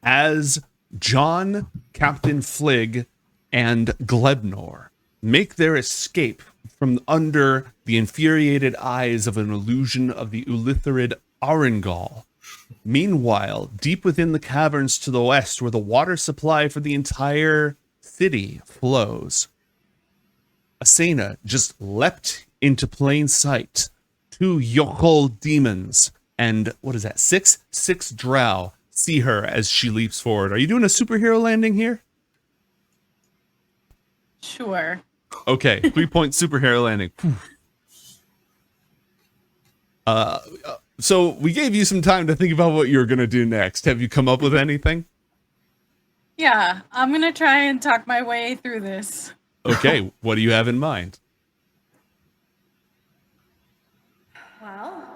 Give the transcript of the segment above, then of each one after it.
as John, Captain Flig, and Glebnor make their escape from under the infuriated eyes of an illusion of the Ulitharid Arengal. Meanwhile, deep within the caverns to the west, where the water supply for the entire city flows, Asena just leapt into plain sight. 2 Yolchol demons and, what is that, six drow see her as she leaps forward. Are you doing a superhero landing here? Sure. Okay, 3-point superhero landing. So we gave you some time to think about what you're going to do next. Have you come up with anything? Yeah, I'm going to try and talk my way through this. Okay, what do you have in mind? Well,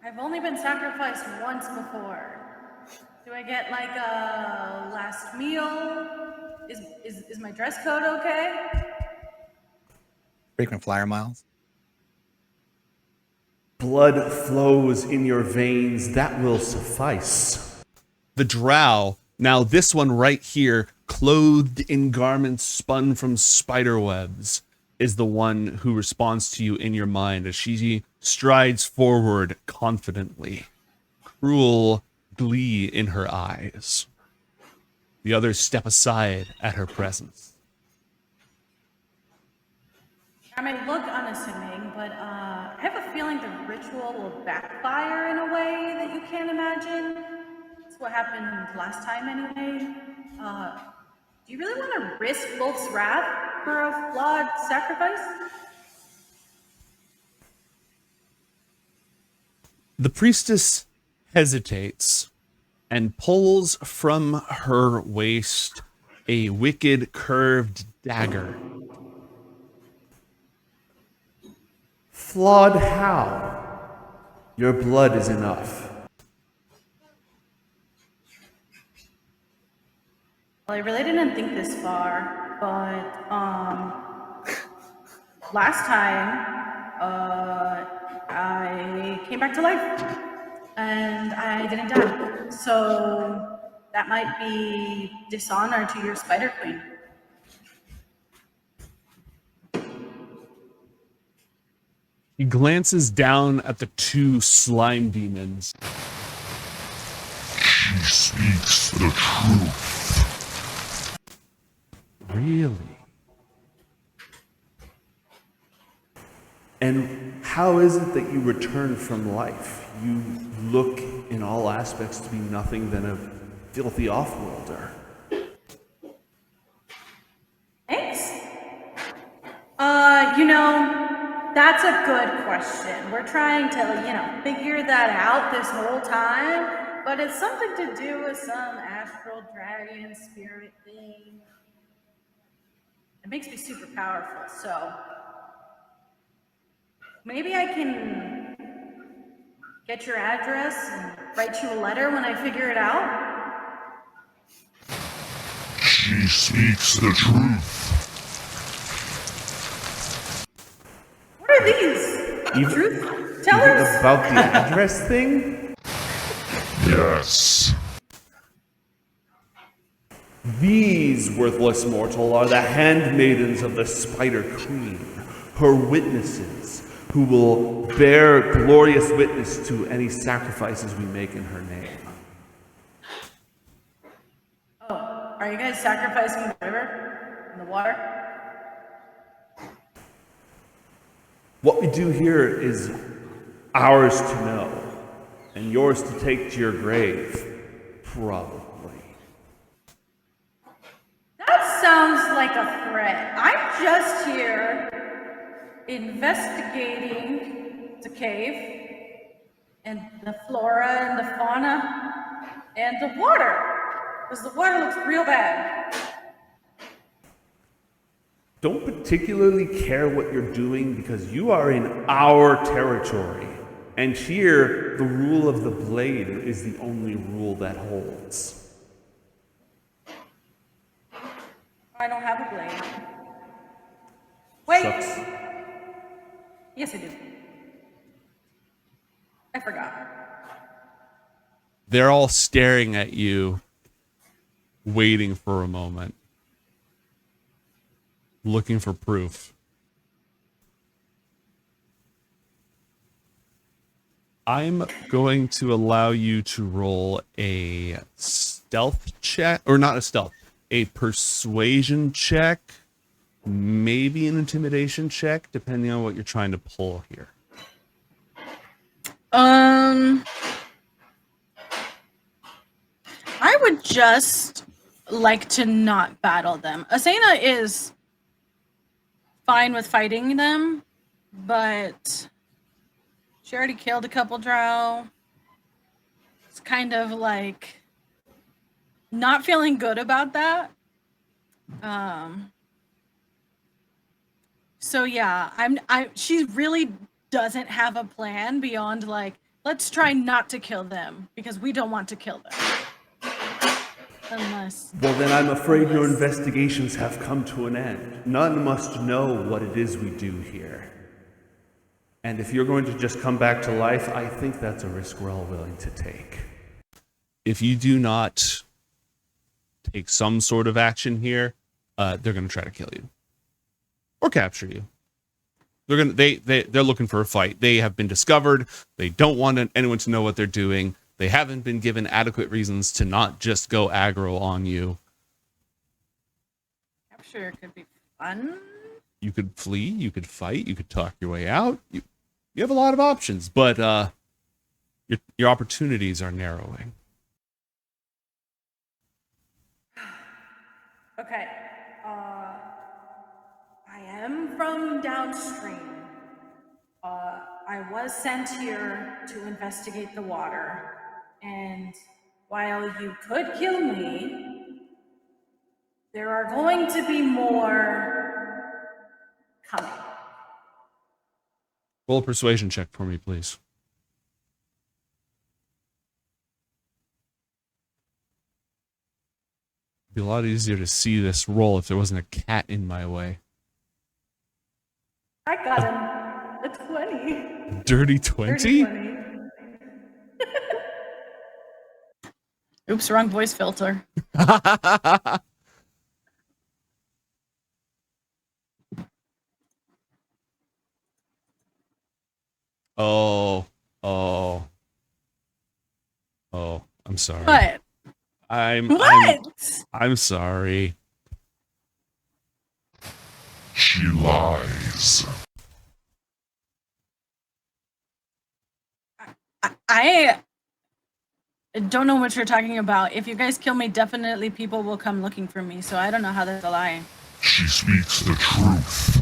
I've only been sacrificed once before. Do I get like a last meal? Is my dress code okay? Frequent flyer miles. Blood flows in your veins, that will suffice. The drow, now this one right here, clothed in garments spun from spider webs, is the one who responds to you in your mind as she strides forward confidently, cruel glee in her eyes. The others step aside at her presence. I may look unassuming, but I have a feeling the ritual will backfire in a way that you can't imagine. That's what happened last time anyway. Do you really want to risk Wolf's wrath for a flawed sacrifice? The priestess hesitates and pulls from her waist a wicked curved dagger. Flawed how? Your blood is enough. Well, I really didn't think this far, but last time I came back to life and I didn't die. So that might be dishonor to your spider queen. He glances down at the 2 slime demons. She speaks the truth. Really? And how is it that you return from life? You look in all aspects to be nothing than a filthy off-worlder. Thanks. That's a good question. We're trying to, figure that out this whole time, but it's something to do with some astral dragon spirit thing. It makes me super powerful, so maybe I can get your address and write you a letter when I figure it out. She speaks the truth. What are these? Truth tellers? About the address thing? Yes. These, worthless mortal, are the handmaidens of the Spider Queen, her witnesses, who will bear glorious witness to any sacrifices we make in her name. Oh, are you guys sacrificing the river? In the water? What we do here is ours to know, and yours to take to your grave, probably. That sounds like a threat. I'm just here investigating the cave and the flora and the fauna and the water, because the water looks real bad. Don't particularly care what you're doing because you are in our territory. And here, the rule of the blade is the only rule that holds. I don't have a blade. Wait! Sucks. Yes, I do. I forgot. They're all staring at you waiting for a moment, looking for proof. I'm going to allow you to roll a stealth check, or not a stealth, a persuasion check, maybe an intimidation check, depending on what you're trying to pull here. I would just like to not battle them. Asena is fine with fighting them, but she already killed a couple drow. It's kind of like not feeling good about that. So yeah, she really doesn't have a plan beyond like, let's try not to kill them because we don't want to kill them. Unless. Well, then I'm afraid your investigations have come to an end. None must know what it is we do here. And if you're going to just come back to life, I think that's a risk we're all willing to take. If you do not take some sort of action here, they're going to try to kill you or capture you. They're looking for a fight. They have been discovered. They don't want anyone to know what they're doing. They haven't been given adequate reasons to not just go aggro on you. Capture could be fun. You could flee, you could fight, you could talk your way out. You have a lot of options, but your opportunities are narrowing. Okay. I am from downstream. I was sent here to investigate the water. And while you could kill me, there are going to be more coming. Roll a persuasion check for me, please. It'd be a lot easier to see this roll if there wasn't a cat in my way. I got him. A 20. Dirty 20? 20. Oops, wrong voice filter. Oh, I'm sorry. What? I'm sorry. She lies. I don't know what you're talking about. If you guys kill me, definitely people will come looking for me. So I don't know how that's a lie. She speaks the truth.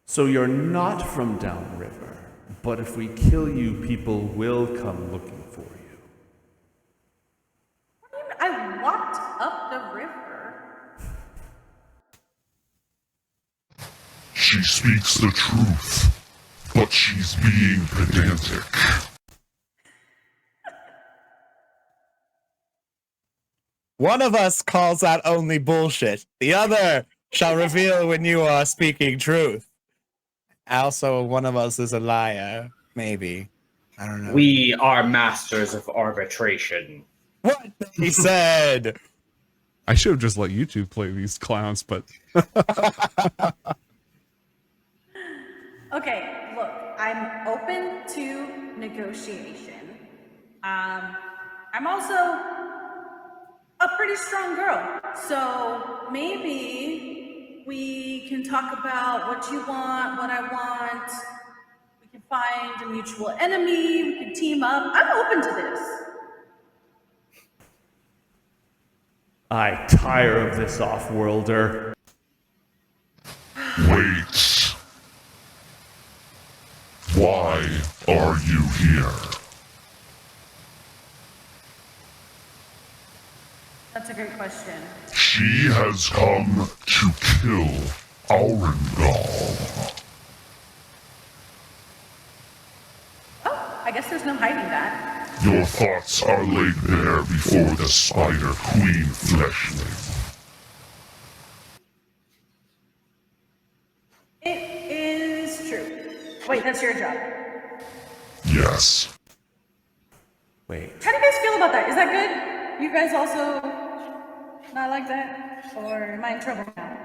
So you're not from downriver, but if we kill you, people will come looking for you. What do you mean? I walked up the river. She speaks the truth, but she's being pedantic. One of us calls out only bullshit. The other shall reveal when you are speaking truth. Also, one of us is a liar. Maybe. I don't know. We are masters of arbitration. What he said. I should have just let you two play these clowns, but... Okay, look, I'm open to negotiation. I'm also a pretty strong girl, so maybe we can talk about what you want, what I want. We can find a mutual enemy, we can team up. I'm open to this. I tire of this off-worlder. Wait. Why are you here? That's a great question. She has come to kill Aurendal. Oh, I guess there's no hiding that. Your thoughts are laid bare before the Spider Queen fleshling. It is true. Wait, that's your job. Yes. Wait. How do you guys feel about that? Is that good? You guys also not like that? Or am I in trouble now?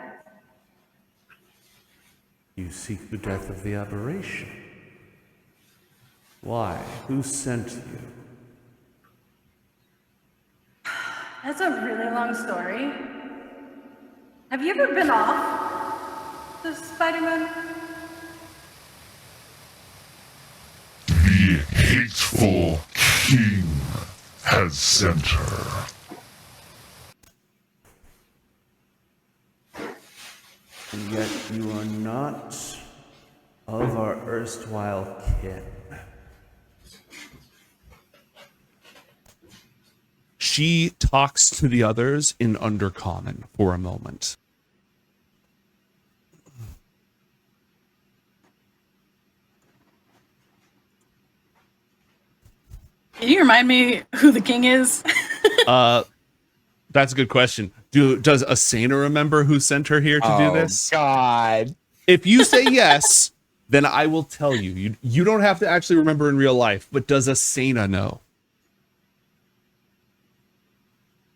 You seek the death of the aberration. Why? Who sent you? That's a really long story. Have you ever been off the Spider-Man? The hateful king has sent her. And yet you are not of our erstwhile kin. She talks to the others in Undercommon for a moment. Can you remind me who the king is? That's a good question. Does Asena remember who sent her here to do this? God. If you say yes, then I will tell you. You don't have to actually remember in real life, but does Asena know?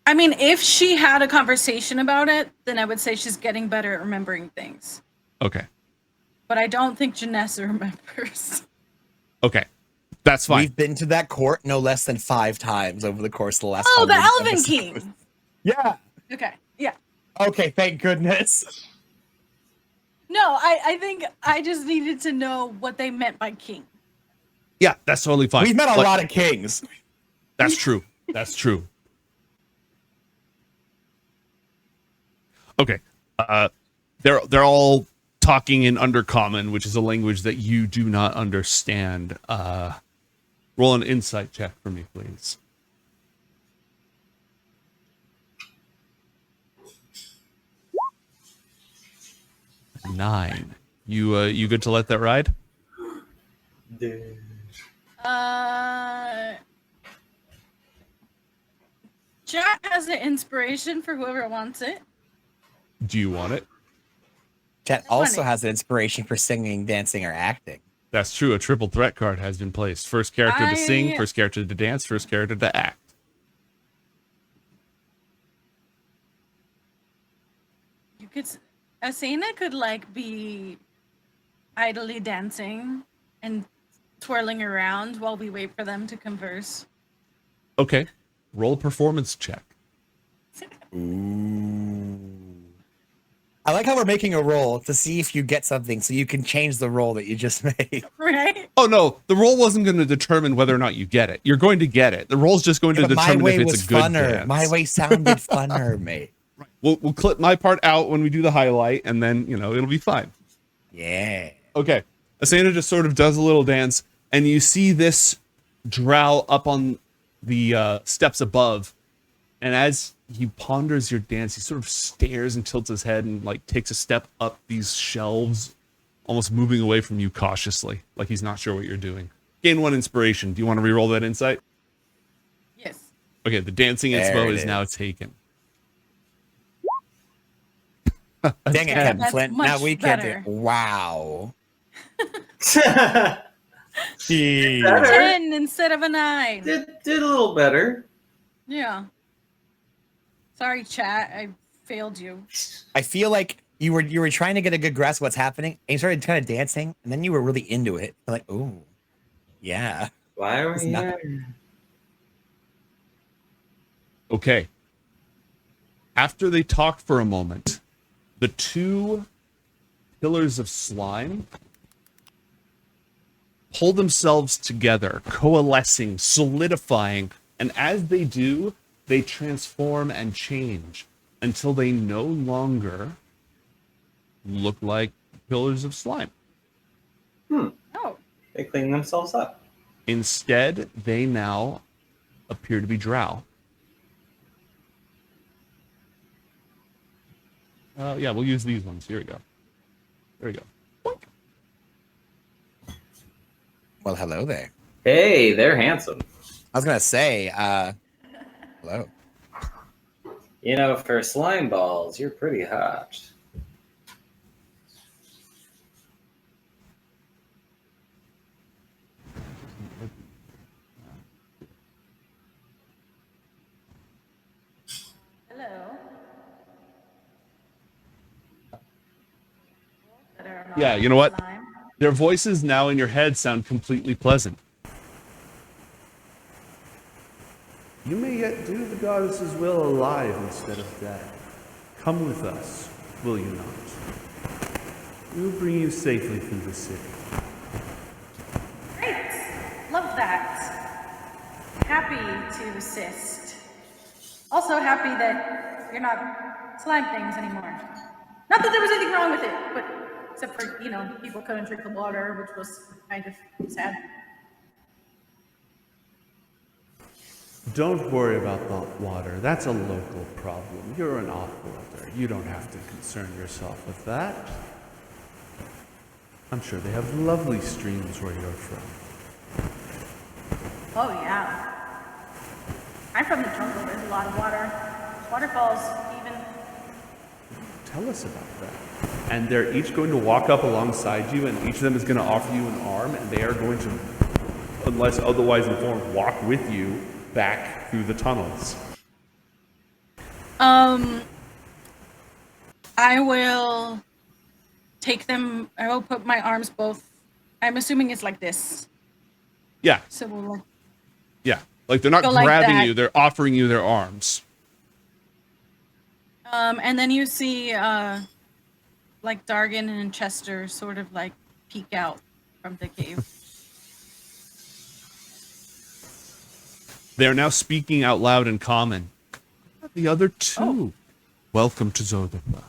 I mean, if she had a conversation about it, then I would say she's getting better at remembering things. Okay. But I don't think Janessa remembers. Okay. That's fine. We've been to that court no less than 5 times over the course of the last. Oh, the 100 Elven episodes. King. Yeah. Okay, yeah. Okay, thank goodness. No, I think I just needed to know what they meant by king. Yeah, that's totally fine. We've met a Like, lot of kings. That's true. That's true. Okay. They're all talking in Undercommon, which is a language that you do not understand. Roll an insight check for me, please. 9. You good to let that ride? Chat has an inspiration for whoever wants it. Do you want it? Chet I want also it. has an inspiration for singing, dancing, or acting. That's true. A triple threat card has been placed. First character to sing, I- first character to dance, first character to act. You could, Asena could like be idly dancing and twirling around while we wait for them to converse. Okay. Roll a performance check. I like how we're making a roll to see if you get something so you can change the roll that you just made. Right? Oh no, the roll wasn't going to determine whether or not you get it. You're going to get it. The roll's just going to But my determine way if it's was a good funner. dance. My way sounded funner, mate. We'll clip my part out when we do the highlight, and then it'll be fine. Yeah. Okay. Asena just sort of does a little dance, and you see this drow up on the steps above, and as he ponders your dance, he sort of stares and tilts his head and like takes a step up these shelves, almost moving away from you cautiously, like he's not sure what you're doing. Gain 1 inspiration. Do you want to re-roll that insight? Yes. Okay, the dancing There inspo it is now is. taken. Dang it, Captain That's Flint. much Now we can't better. do. Wow. did, Jeez. Better. 10 instead of a 9. did a little better. Yeah. Sorry, chat. I failed you. I feel like you were trying to get a good grasp of what's happening, and you started kind of dancing, and then you were really into it. You're like, oh, yeah. Why are It's we not- here? Okay. After they talk for a moment, the 2 pillars of slime pull themselves together, coalescing, solidifying, and as they do, they transform and change until they no longer look like pillars of slime. Oh. They clean themselves up. Instead, they now appear to be drow. Yeah, we'll use these ones. Here we go. There we go. Boink. Well, hello there. Hey, they're handsome. I was gonna say, hello. You know, for slime balls, you're pretty hot. that are not Yeah, you know what? slime. Their voices now in your head sound completely pleasant. You may yet do the goddess's will alive instead of dead. Come with us, will you not? We will bring you safely through the city. Great! Love that. Happy to assist. Also happy that you're not slime things anymore. Not that there was anything wrong with it, but except for, you know, people couldn't drink the water, which was kind of sad. Don't worry about the water. That's a local problem. You're an off-worlder. You don't have to concern yourself with that. I'm sure they have lovely streams where you're from. Oh yeah. I'm from the jungle, there's a lot of water. Waterfalls, even. Tell us about that. And they're each going to walk up alongside you, and each of them is going to offer you an arm, and they are going to, unless otherwise informed, walk with you back through the tunnels. I will take them. I will put my arms both. I'm assuming it's like this. Yeah, So we'll like. yeah. Like they're not Go like grabbing that. you, they're offering you their arms. And then you see, like Dargan and Chester sort of like peek out from the cave. They are now speaking out loud in common. The other two. Welcome to Zodapa.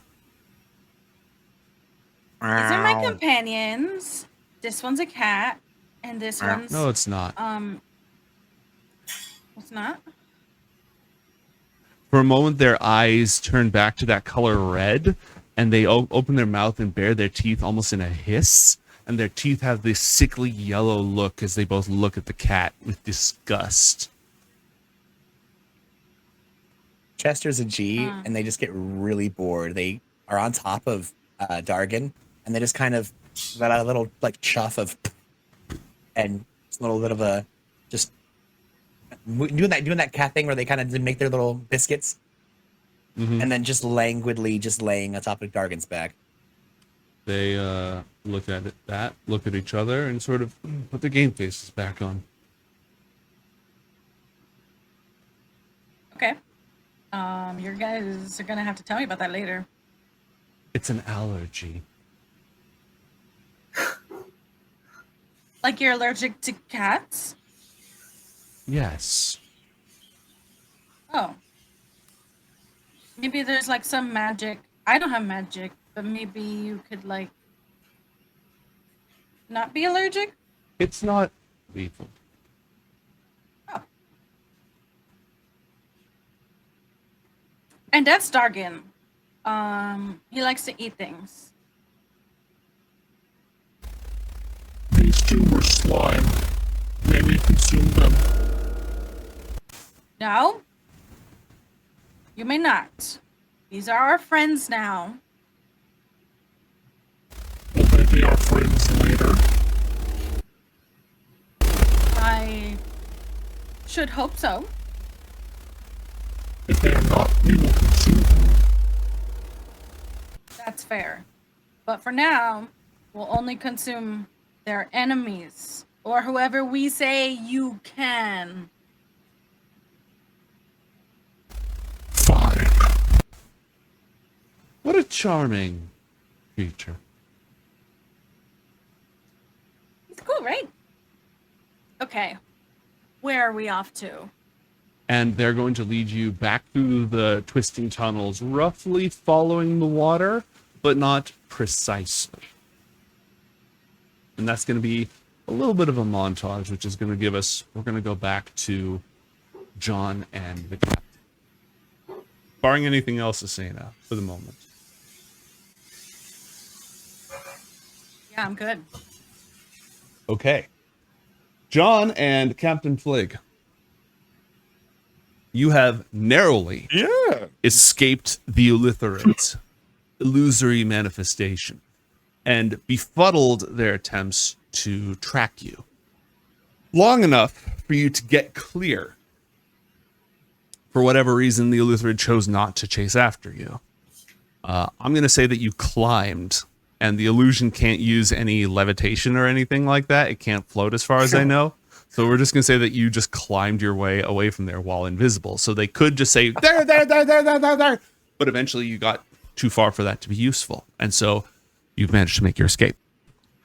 These are my companions. This one's a cat, and this one's No, it's not. It's not. For a moment, their eyes turn back to that color red, and they open their mouth and bare their teeth almost in a hiss, and their teeth have this sickly yellow look as they both look at the cat with disgust. Chester's a G, and they just get really bored. They are on top of Dargan, and they just kind of let out a little like chuff of, and it's a little bit of a just doing that cat thing where they kind of make their little biscuits, and then just languidly just laying on top of Dargan's back. They look at look at each other, and sort of put their game faces back on. Okay. Your guys are gonna have to tell me about that later. It's an allergy. Like you're allergic to cats? Yes. Oh. Maybe there's like some magic. I don't have magic, but maybe you could like not be allergic? It's not lethal. Oh. And that's Dargan. He likes to eat things. These two were slime. May we consume them? No? You may not. These are our friends now. Will they be our friends later? I should hope so. If they are not, we will consume them. That's fair. But for now, we'll only consume their enemies. Or whoever we say you can. Fine. What a charming creature. It's cool, right? Okay. Where are we off to? And they're going to lead you back through the twisting tunnels, roughly following the water, but not precisely. And that's going to be a little bit of a montage, which is going to give us, we're going to go back to John and the captain. Barring anything else, Asena, for the moment. Yeah, I'm good. Okay. John and Captain Flig. You have narrowly escaped the Ulithorate illusory manifestation and befuddled their attempts to track you. Long enough for you to get clear. For whatever reason, the Ulithorate chose not to chase after you. I'm going to say that you climbed and the illusion can't use any levitation or anything like that. It can't float as far as I know. So we're just going to say that you just climbed your way away from there while invisible. So they could just say, there. But eventually you got too far for that to be useful. And so you've managed to make your escape.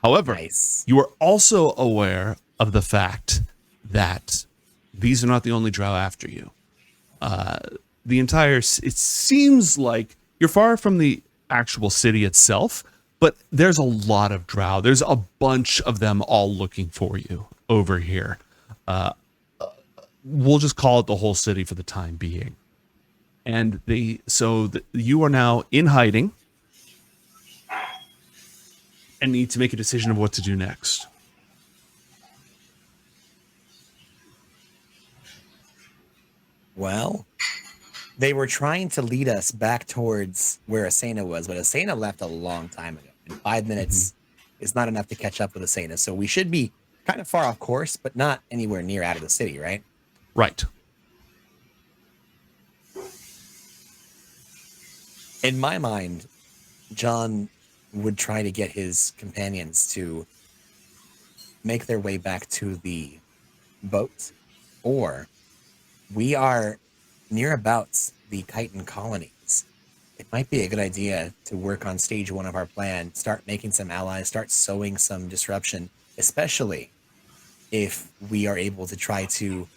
However, Nice. you are also aware of the fact that these are not the only drow after you. It seems like you're far from the actual city itself, but there's a lot of drow. There's a bunch of them all looking for you over here. We'll just call it the whole city for the time being. And you are now in hiding and need to make a decision of what to do next. Well, they were trying to lead us back towards where Asena was, but Asena left a long time ago. And 5 minutes is not enough to catch up with Asena. So we should be kind of far off course, but not anywhere near out of the city, right? Right. In my mind, John would try to get his companions to make their way back to the boat, or we are near about the chitin colonies. It might be a good idea to work on stage 1 of our plan, start making some allies, start sowing some disruption, especially if we are able to try to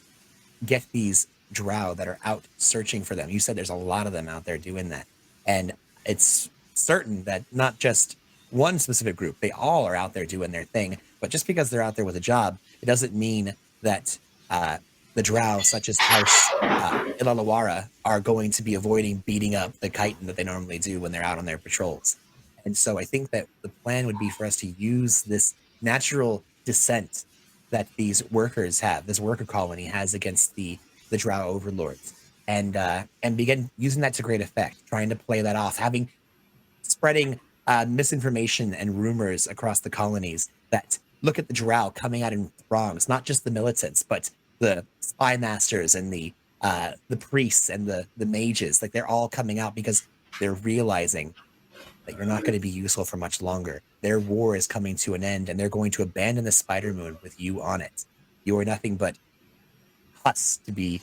get these drow that are out searching for them. You said there's a lot of them out there doing that. And it's certain that not just one specific group, they all are out there doing their thing. But just because they're out there with a job, it doesn't mean that the drow, such as House Ilalawara, are going to be avoiding beating up the chitin that they normally do when they're out on their patrols. And so I think that the plan would be for us to use this natural dissent that these workers have, this worker colony has against the drow overlords, and begin using that to great effect, trying to play that off, spreading misinformation and rumors across the colonies that look at the drow coming out in throngs, not just the militants, but the spy masters and the priests and the mages. Like, they're all coming out because they're realizing that you're not going to be useful for much longer. Their war is coming to an end, and they're going to abandon the Spider Moon with you on it. You are nothing but husk to be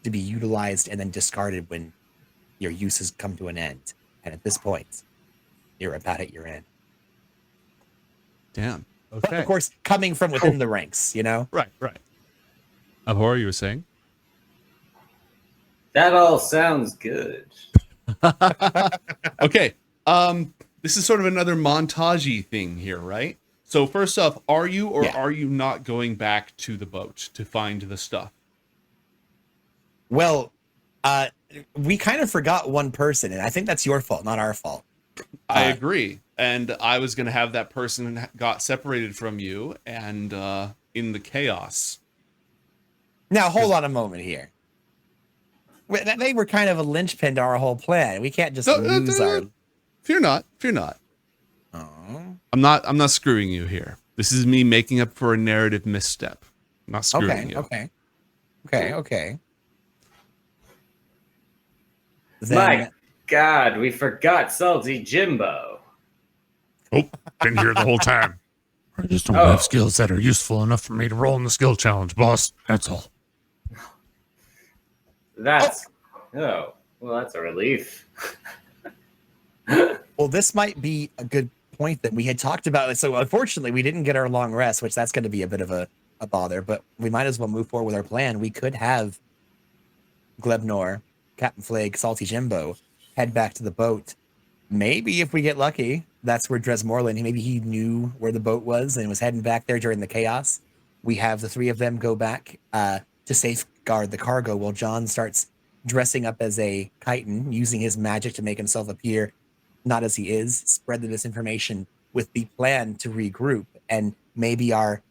utilized and then discarded when your uses come to an end. And at this point, you're about at your end. Damn. Okay. But of course, coming from within the ranks, you know? Right. Abhora, you were saying? That all sounds good. Okay. This is sort of another montage-y thing here, right? So first off, are you or are you not going back to the boat to find the stuff? Well, we kind of forgot one person, and I think that's your fault, not our fault. I agree. And I was going to have that person got separated from you and in the chaos. Now, hold on a moment here. They were kind of a linchpin to our whole plan. We can't just lose our... Fear not. Oh. I'm not screwing you here. This is me making up for a narrative misstep. I'm not screwing you. Okay. My God, we forgot Salty Jimbo. Oh, been here the whole time. I just don't have skills that are useful enough for me to roll in the skill challenge, boss. That's all. That's well, that's a relief. Well, this might be a good point that we had talked about. So unfortunately, we didn't get our long rest, which that's going to be a bit of a bother, but we might as well move forward with our plan. We could have Glebnor, Captain Flig, Salty Jimbo head back to the boat. Maybe if we get lucky, that's where Dresmorlin, maybe he knew where the boat was and was heading back there during the chaos. We have the 3 of them go back to safeguard the cargo while John starts dressing up as a chitin, using his magic to make himself appear not as he is, spread the misinformation with the plan to regroup, and maybe our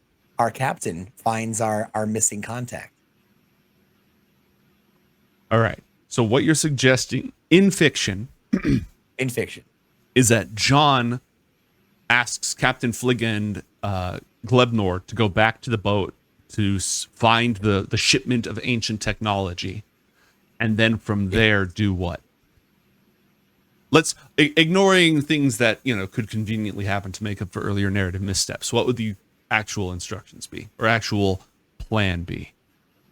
captain finds our missing contact. All right. So what you're suggesting in fiction is that John asks Captain Flig and Glebnor to go back to the boat to find the shipment of ancient technology, and then from there do what? let's ignoring things that could conveniently happen to make up for earlier narrative missteps. What would the actual instructions be, or actual plan be?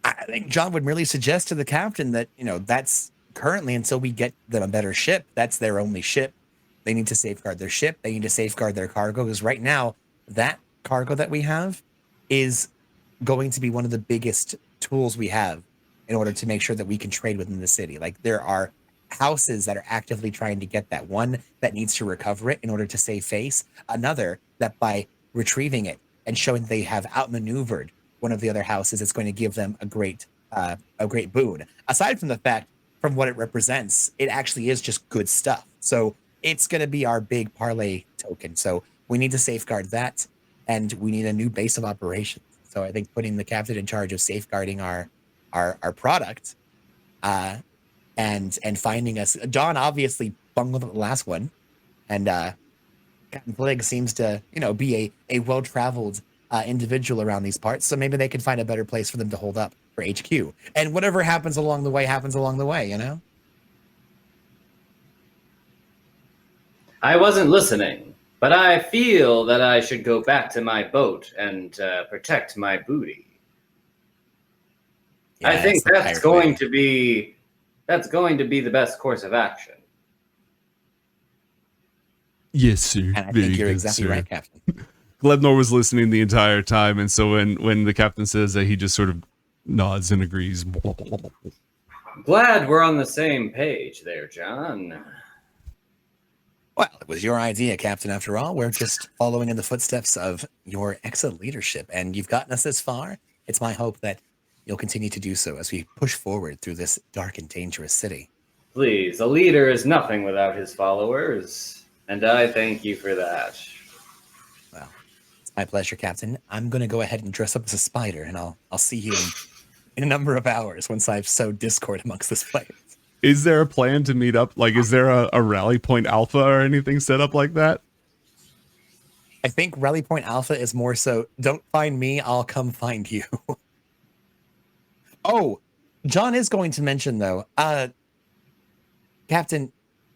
I think John would really suggest to the captain that, that's currently, until we get them a better ship, that's their only ship. They need to safeguard their ship. They need to safeguard their cargo, because right now, that cargo that we have is going to be one of the biggest tools we have in order to make sure that we can trade within the city. Like, there are houses that are actively trying to get that one that needs to recover it in order to save face. Another that by retrieving it and showing they have outmaneuvered one of the other houses, it's going to give them a great boon. Aside from the fact, from what it represents, it actually is just good stuff. So it's going to be our big parlay token. So we need to safeguard that, and we need a new base of operations. So I think putting the captain in charge of safeguarding our product, and finding us. John obviously bungled the last one, and Captain Flig seems to be a well-traveled individual around these parts. So maybe they can find a better place for them to hold up for HQ. And whatever happens along the way happens along the way. I wasn't listening, but I feel that I should go back to my boat and protect my booty. Yeah, I think that's going to be the best course of action. Yes, sir. And I think you're exactly right, Captain. Glebnor was listening the entire time, and so when the captain says that, he just sort of nods and agrees. Glad we're on the same page there, John. Well, it was your idea, Captain, after all. We're just following in the footsteps of your excellent leadership, and you've gotten us this far. It's my hope that you'll continue to do so as we push forward through this dark and dangerous city. Please, a leader is nothing without his followers, and I thank you for that. Well, it's my pleasure, Captain. I'm going to go ahead and dress up as a spider, and I'll see you in a number of hours once I've sowed discord amongst this place. Is there a plan to meet up? Like, is there a rally point alpha or anything set up like that? I think rally point alpha is more so, don't find me, I'll come find you. Oh, John is going to mention, though, Captain,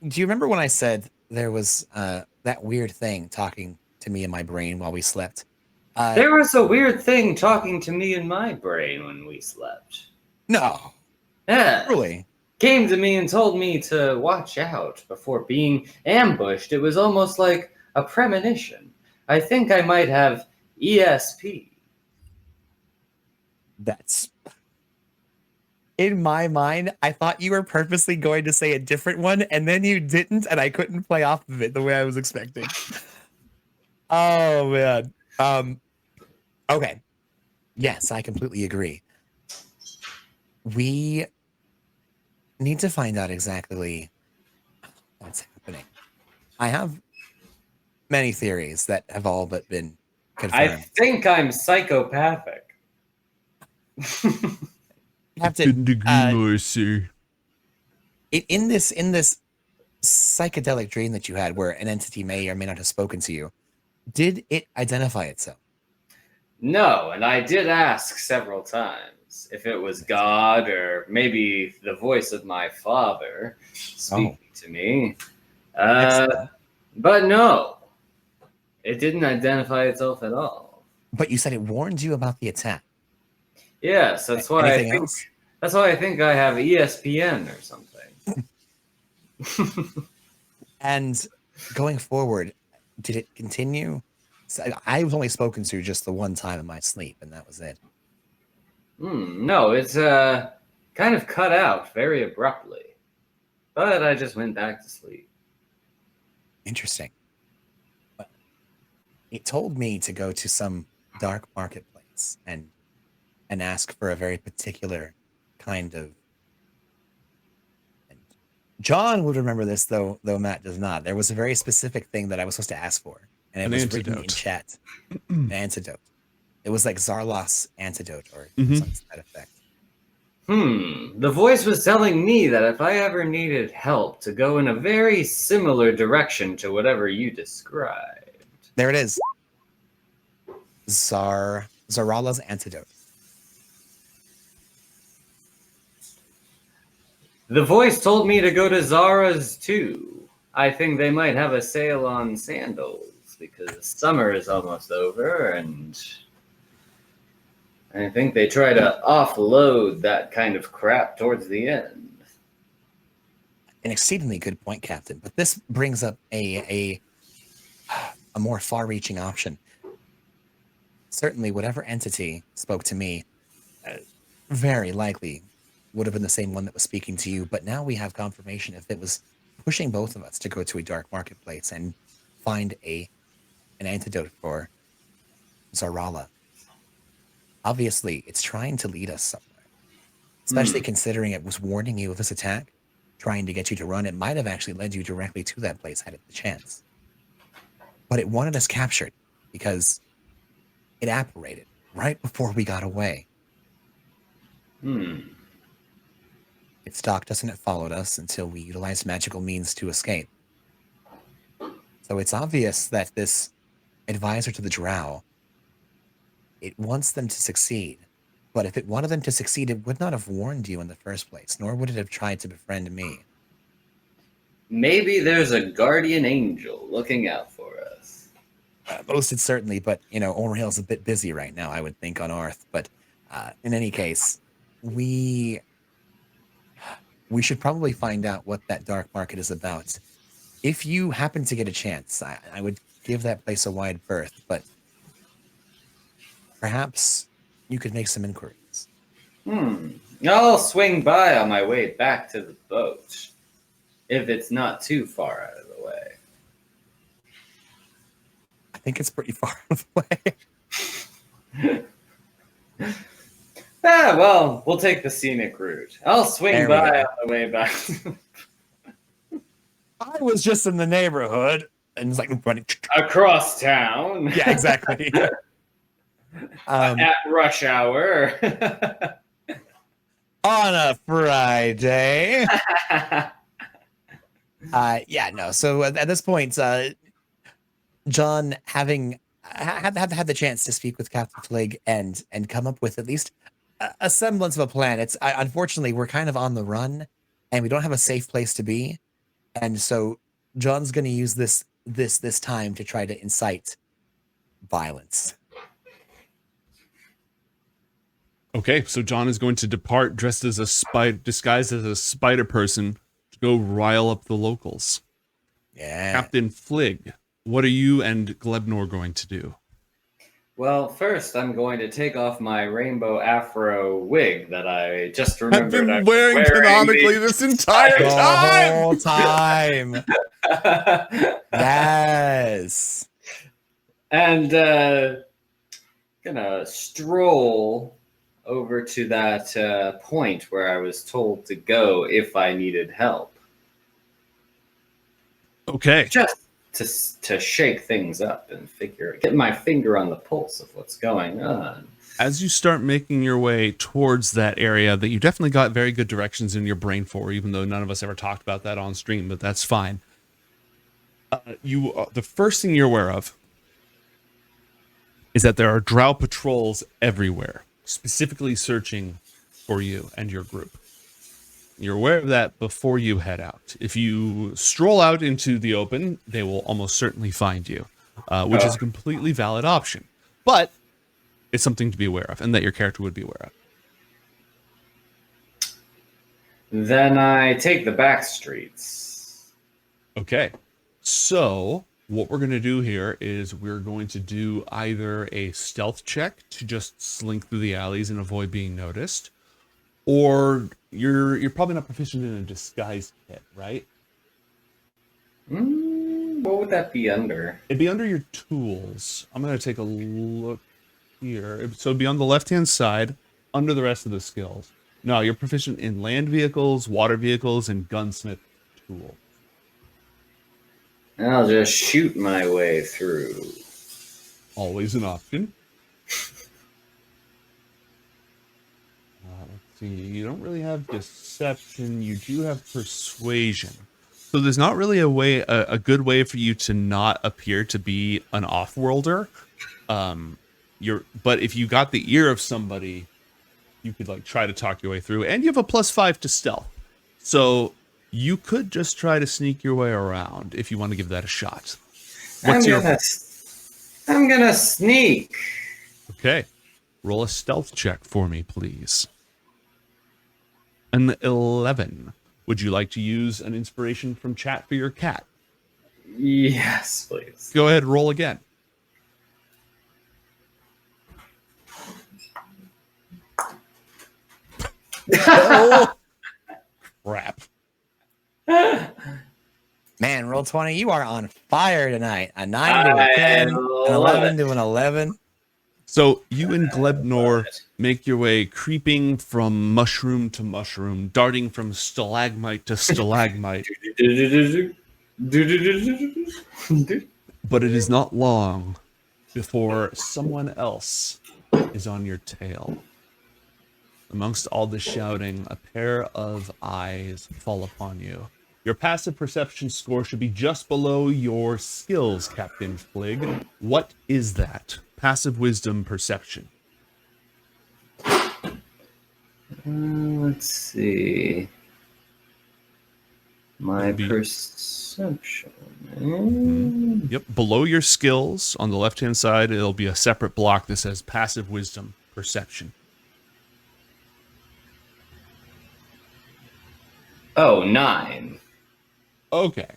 do you remember when I said there was that weird thing talking to me in my brain while we slept? There was a weird thing talking to me in my brain when we slept. No. Yeah. Really? Came to me and told me to watch out before being ambushed. It was almost like a premonition. I think I might have ESP. That's... In my mind, I thought you were purposely going to say a different one, and then you didn't, and I couldn't play off of it the way I was expecting. Oh, man. Okay. Yes, I completely agree. We need to find out exactly what's happening. I have many theories that have all but been confirmed. I think I'm psychopathic. Captain, Sir. in this psychedelic dream that you had, where an entity may or may not have spoken to you, did it identify itself? No, and I did ask several times if it was God or maybe the voice of my father speaking to me. But no, it didn't identify itself at all. But you said it warned you about the attack. Yes, that's why Anything else? That's why I think I have ESPN or something. And going forward, did it continue? So I was only spoken to just the one time in my sleep, and that was it. No, it's kind of cut out very abruptly. But I just went back to sleep. Interesting. But it told me to go to some dark marketplace and ask for a very particular kind of... And John would remember this, though Matt does not. There was a very specific thing that I was supposed to ask for, and it was written in chat. An antidote. It was like Zarlos antidote or something to that effect. The voice was telling me that if I ever needed help to go in a very similar direction to whatever you described. There it is. Zarala's antidote. The voice told me to go to Zara's too. I think they might have a sale on sandals because summer is almost over, and I think they try to offload that kind of crap towards the end. An exceedingly good point, Captain. But this brings up a more far-reaching option. Certainly, whatever entity spoke to me, very likely would have been the same one that was speaking to you. But now we have confirmation if it was pushing both of us to go to a dark marketplace and find an antidote for Zarala. Obviously, it's trying to lead us somewhere, especially considering it was warning you of this attack, trying to get you to run. It might have actually led you directly to that place had it the chance. But it wanted us captured because it apparated right before we got away. It stalked us and it followed us until we utilized magical means to escape. So it's obvious that this advisor to the drow, it wants them to succeed. But if it wanted them to succeed, it would not have warned you in the first place, nor would it have tried to befriend me. Maybe there's a guardian angel looking out for us. Most it certainly, but, Oriel's a bit busy right now, I would think, on Earth. But in any case, we should probably find out what that dark market is about. If you happen to get a chance, I would give that place a wide berth, but perhaps you could make some inquiries. I'll swing by on my way back to the boat, if it's not too far out of the way. I think it's pretty far out of the way. Well, we'll take the scenic route. I'll swing by on the way back. I was just in the neighborhood, and it's like running Across town. Yeah, exactly. At rush hour. On a Friday. So at this point, John, having had the chance to speak with Captain Flig and come up with at least a semblance of a plan. It's unfortunately we're kind of on the run, and we don't have a safe place to be, and so John's going to use this time to try to incite violence. Okay, so John is going to depart dressed as a spider, disguised as a spider person, to go rile up the locals. Yeah. Captain Flig, what are you and Glebnor going to do? Well, first I'm going to take off my rainbow afro wig that I just remembered I've been wearing canonically this entire time. The whole time. Yes. And gonna stroll over to that point where I was told to go if I needed help. Okay. Just to shake things up and get my finger on the pulse of what's going on. As you start making your way towards that area that you definitely got very good directions in your brain for, even though none of us ever talked about that on stream, but that's fine. The first thing you're aware of is that there are drow patrols everywhere, specifically searching for you and your group. You're aware of that before you head out. If you stroll out into the open, they will almost certainly find you, which is a completely valid option. But it's something to be aware of, and that your character would be aware of. Then I take the back streets. Okay. So what we're going to do here is we're going to do either a stealth check to just slink through the alleys and avoid being noticed, or you're probably not proficient in a disguise kit, right? What would that be under? It'd be under your tools. I'm going to take a look here. So it'd be on the left-hand side, under the rest of the skills. No, you're proficient in land vehicles, water vehicles, and gunsmith tools. I'll just shoot my way through. Always an option. Let's see. You don't really have deception. You do have persuasion. So there's not really a good way for you to not appear to be an off-worlder. But if you got the ear of somebody, you could try to talk your way through, and you have a +5 to stealth. So You could just try to sneak your way around if you want to give that a shot. I'm gonna sneak. Okay. Roll a stealth check for me, please. An 11. Would you like to use an inspiration from chat for your cat? Yes, please. Go ahead, roll again. Oh, crap. Man, roll 20, you are on fire tonight. A 9 to a 10, an 11 to an 11. So you and Glebnor make your way creeping from mushroom to mushroom, darting from stalagmite to stalagmite. But it is not long before someone else is on your tail. Amongst all the shouting, a pair of eyes fall upon you. Your passive perception score should be just below your skills, Captain Flig. What is that? Passive wisdom perception. Let's see. My It'd be- perception. Yep, below your skills on the left-hand side, it'll be a separate block that says passive wisdom perception. Oh, 9. Okay.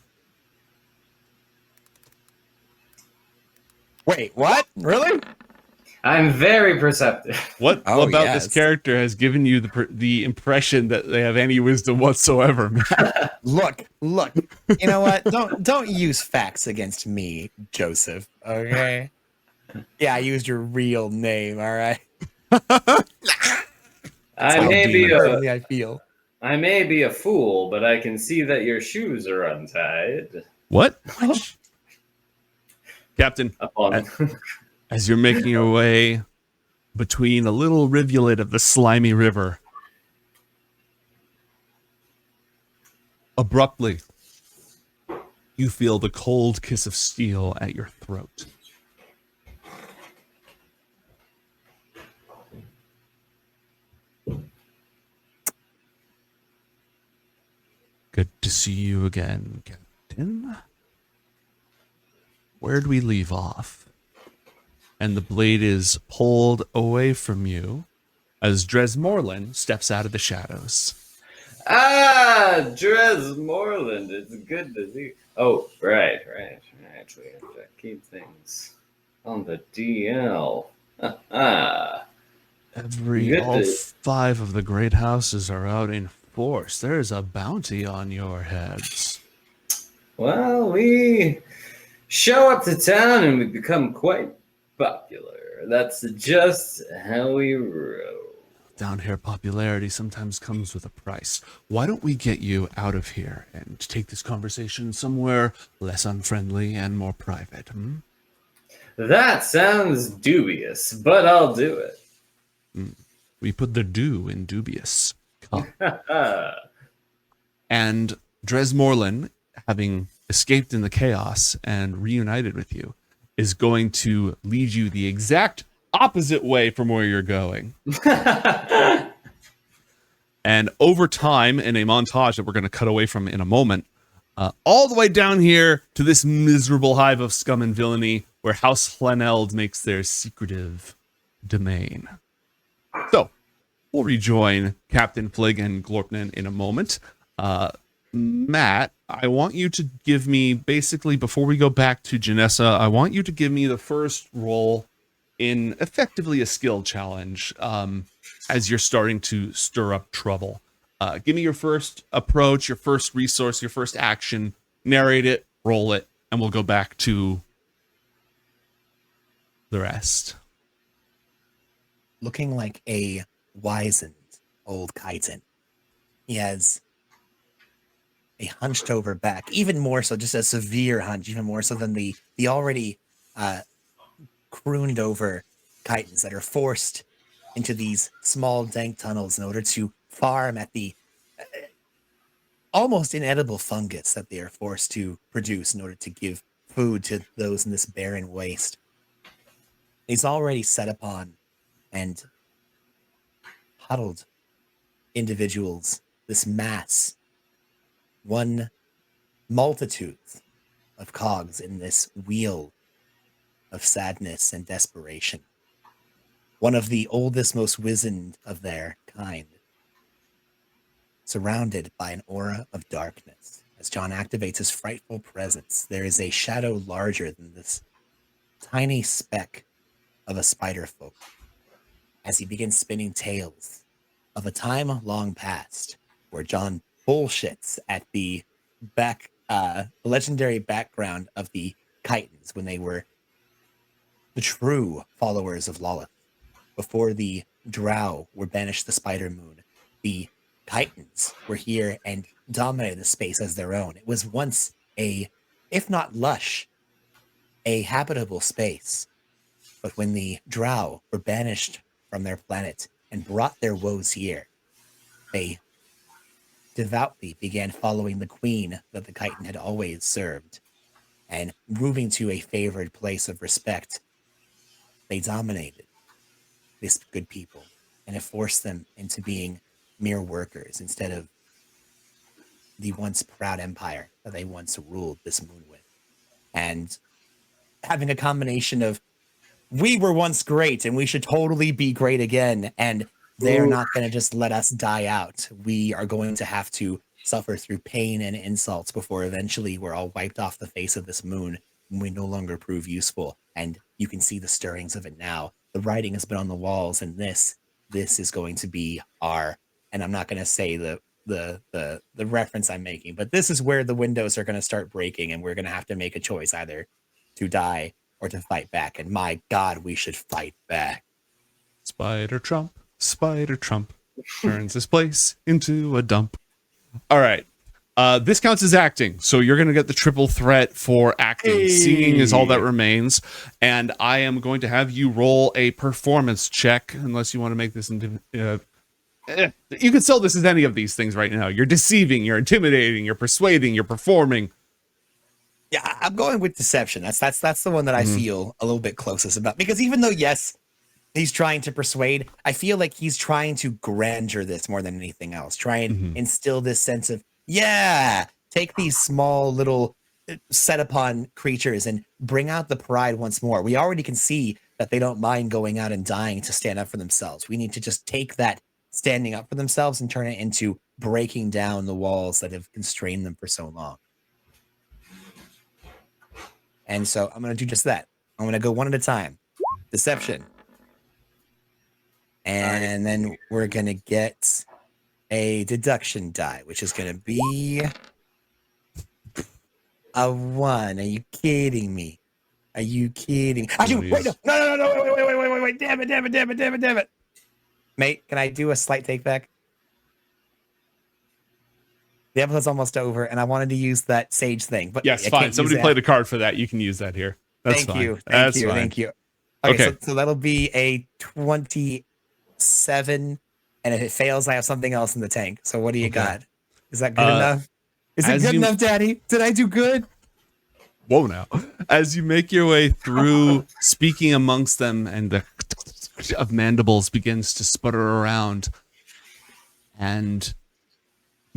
Wait, what? Really? I'm very perceptive. What Oh, about yes. this character has given you the impression that they have any wisdom whatsoever, man? Look. You know what? Don't use facts against me, Joseph. Okay. Yeah, I used your real name. All right. I feel. I may be a fool, but I can see that your shoes are untied. What? Captain, Upon as you're making your way between a little rivulet of the slimy river, abruptly, you feel the cold kiss of steel at your throat. Good to see you again, Captain. Where'd we leave off? And the blade is pulled away from you as Dresmorlin steps out of the shadows. Dresmorlin, it's good to see. Oh, right. We have to keep things on the DL. All Good. 5 of the great houses are out in force. There's a bounty on your heads. Well, we show up to town and we become quite popular. That's just how we roll. Down here, popularity sometimes comes with a price. Why don't we get you out of here and take this conversation somewhere less unfriendly and more private? That sounds dubious, but I'll do it. We put the do in dubious. Come. And Dresmorlin, having escaped in the chaos and reunited with you, is going to lead you the exact opposite way from where you're going. And over time, in a montage that we're going to cut away from in a moment, all the way down here to this miserable hive of scum and villainy where House Hleneld makes their secretive domain. So, we'll rejoin Captain Flig and Knorpkin in a moment. Matt, I want you to give me, basically, before we go back to Janessa, I want you to give me the first roll in effectively a skill challenge as you're starting to stir up trouble. Give me your first approach, your first resource, your first action, narrate it, roll it, and we'll go back to the rest. Looking like a wizened old chitin. He has a hunched over back, even more so, just a severe hunch, even more so than the already crooned over chitins that are forced into these small dank tunnels in order to farm at the almost inedible fungus that they are forced to produce in order to give food to those in this barren waste. He's already set upon and huddled individuals, this mass one multitude of cogs in this wheel of sadness and desperation. One of the oldest, most wizened of their kind, surrounded by an aura of darkness. As John activates his frightful presence, there is a shadow larger than this tiny speck of a spider folk. As he begins spinning tales of a time long past where John bullshits at the legendary background of the Chitines when they were the true followers of Lolth. Before the drow were banished the Spider Moon, the Chitines were here and dominated the space as their own. It was once a, if not lush, a habitable space. But when the drow were banished from their planet and brought their woes here, they devoutly began following the queen that the Chitin had always served. And moving to a favored place of respect, they dominated this good people, and it forced them into being mere workers instead of the once proud empire that they once ruled this moon with. And having a combination of, we were once great and we should totally be great again, and they're not going to just let us die out. We are going to have to suffer through pain and insults before eventually we're all wiped off the face of this moon and we no longer prove useful. And you can see the stirrings of it now. The writing has been on the walls, and this is going to be our, and I'm not going to say the reference I'm making, but this is where the windows are going to start breaking, and we're going to have to make a choice, either to die or to fight back. And my God, we should fight back. Spider Trump turns this place into a dump. All right. This counts as acting, so you're going to get the triple threat for acting. Hey. Singing is all that remains, and I am going to have you roll a performance check, unless you want to make this into... you can sell this as any of these things right now. You're deceiving, you're intimidating, you're persuading, you're performing. Yeah, I'm going with deception. That's the one that I feel a little bit closest about, because even though, yes, he's trying to persuade, I feel like he's trying to grandeur this more than anything else. Try and instill this sense of, yeah, take these small little set upon creatures and bring out the pride once more. We already can see that they don't mind going out and dying to stand up for themselves. We need to just take that standing up for themselves and turn it into breaking down the walls that have constrained them for so long. And so I'm going to do just that. I'm going to go one at a time. Deception. And then we're going to get a deduction die, which is going to be a 1. Are you kidding me? Are you kidding? Actually, wait, no, wait, damn it. Mate, can I do a slight take back? The episode's almost over, and I wanted to use that sage thing, but Yes, I fine. can't Somebody use played that. a card for that. You can use that here. That's Thank fine. you. That's fine. Thank you. Okay. So that'll be a 27, and if it fails, I have something else in the tank. So what do you got? Is that good enough? Is it good enough, Daddy? Did I do good? Whoa, now. As you make your way through, speaking amongst them, and the of mandibles begins to sputter around, and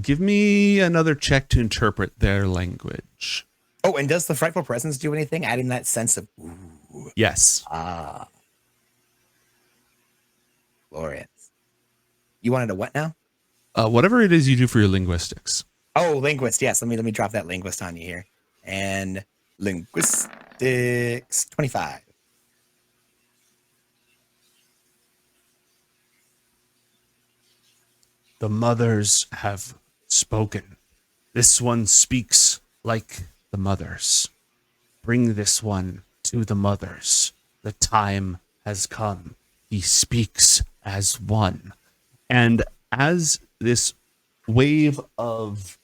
give me another check to interpret their language. Oh, and does the frightful presence do anything? Adding that sense of, ooh. Yes. Glorious. You wanted a what now? Whatever it is you do for your linguistics. Oh, linguist. Yes. Let me drop that linguist on you here. And linguistics 25. The mothers have spoken. This one speaks like the mothers. Bring this one to the mothers. The time has come. He speaks as one. And as this wave of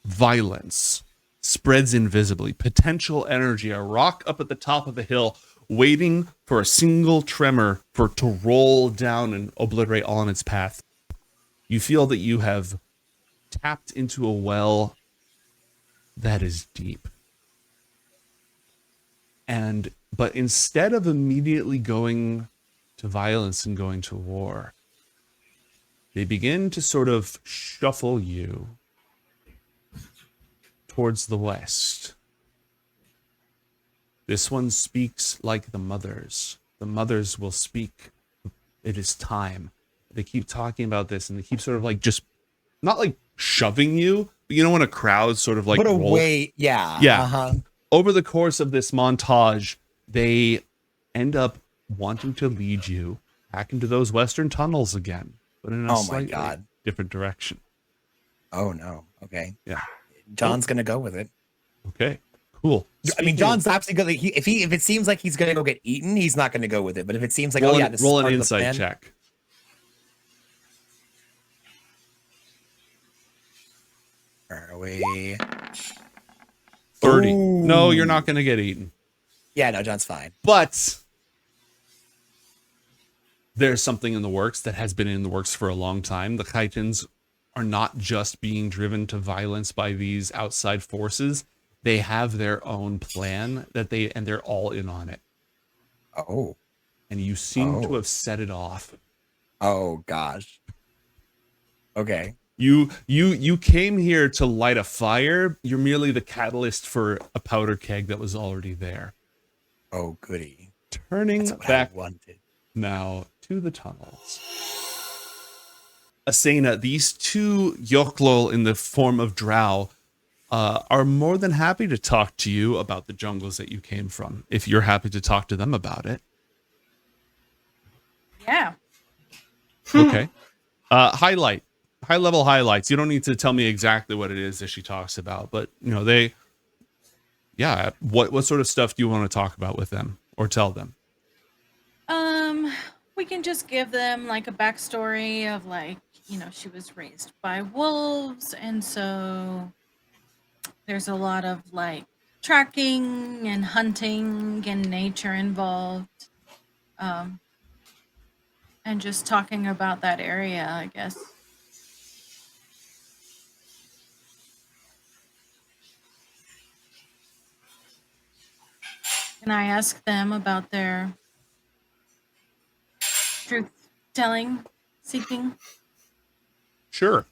violence spreads invisibly, potential energy, a rock up at the top of the hill, waiting for a single tremor for it to roll down and obliterate all in its path. You feel that you have tapped into a well that is deep. But instead of immediately going to violence and going to war, they begin to sort of shuffle you towards the west. This one speaks like the mothers. The mothers will speak. It is time. They keep talking about this, and they keep sort of like just not like shoving you, but you know when a crowd sort of like Put rolls- away. Yeah. Yeah. Uh-huh. Over the course of this montage, they end up wanting to lead you back into those western tunnels again, but in a Oh my slightly God. different direction. Oh no. Okay. Yeah. John's gonna go with it. Okay. Cool. I mean, John's absolutely gonna. If it seems like he's gonna go get eaten, he's not gonna go with it. But if it seems like, roll, oh yeah, this roll is an part of the insight plan, check. Where are we? 30. Ooh. No, you're not going to get eaten. Yeah, no, John's fine. But there's something in the works that has been in the works for a long time. The Chitines are not just being driven to violence by these outside forces. They have their own plan and they're all in on it. Oh. And you seem to Oh. have set it off. Oh gosh. Okay. You came here to light a fire. You're merely the catalyst for a powder keg that was already there. Oh goody. Turning That's what back I wanted. now to the tunnels. Asena, these two Yolchol in the form of drow are more than happy to talk to you about the jungles that you came from, if you're happy to talk to them about it. Yeah. Okay. High level highlights. You don't need to tell me exactly what it is that she talks about, but you know, what sort of stuff do you want to talk about with them or tell them? We can just give them like a backstory of like, you know, she was raised by wolves, and so there's a lot of like tracking and hunting and nature involved. And just talking about that area, I guess. Can I ask them about their truth-telling, seeking? Sure.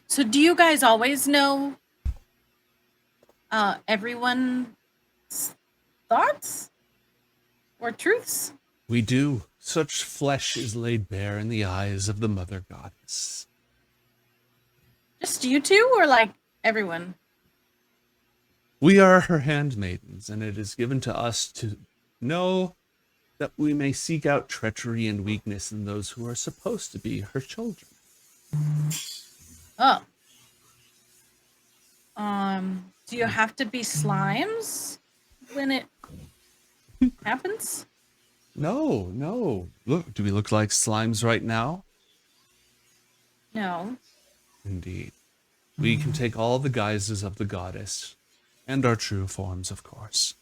So do you guys always know everyone's thoughts or truths? We do. Such flesh is laid bare in the eyes of the mother goddess. Just you two, or like everyone? We are her handmaidens, and it is given to us to know that we may seek out treachery and weakness in those who are supposed to be her children. Oh. Do you have to be slimes when it happens? No. Look, do we look like slimes right now? No. Indeed. We can take all the guises of the goddess, and our true forms, of course.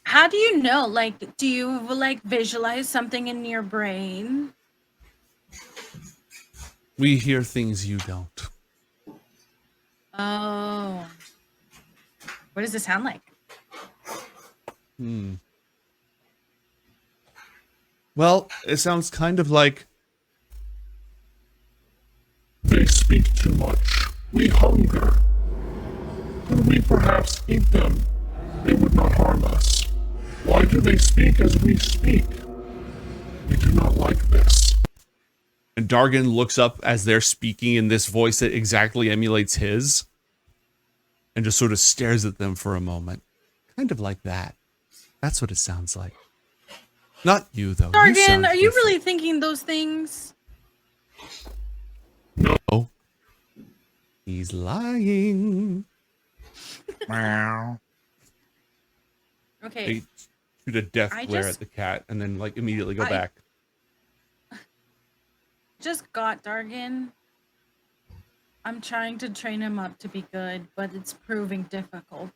How do you know? Like, do you like visualize something in your brain? We hear things you don't. Oh. What does it sound like? Well, it sounds kind of like They speak too much. We hunger. Could we perhaps eat them? They would not harm us. Why do they speak as we speak? We do not like this. And Dargan looks up as they're speaking in this voice that exactly emulates his and just sort of stares at them for a moment. Kind of like that. That's what it sounds like. Not you, though. Dargan, are you different. really thinking those things? No. He's lying. Meow. Okay. They shoot a death I glare just- at the cat and then like immediately go I- back. Just got Dargan. I'm trying to train him up to be good, but it's proving difficult.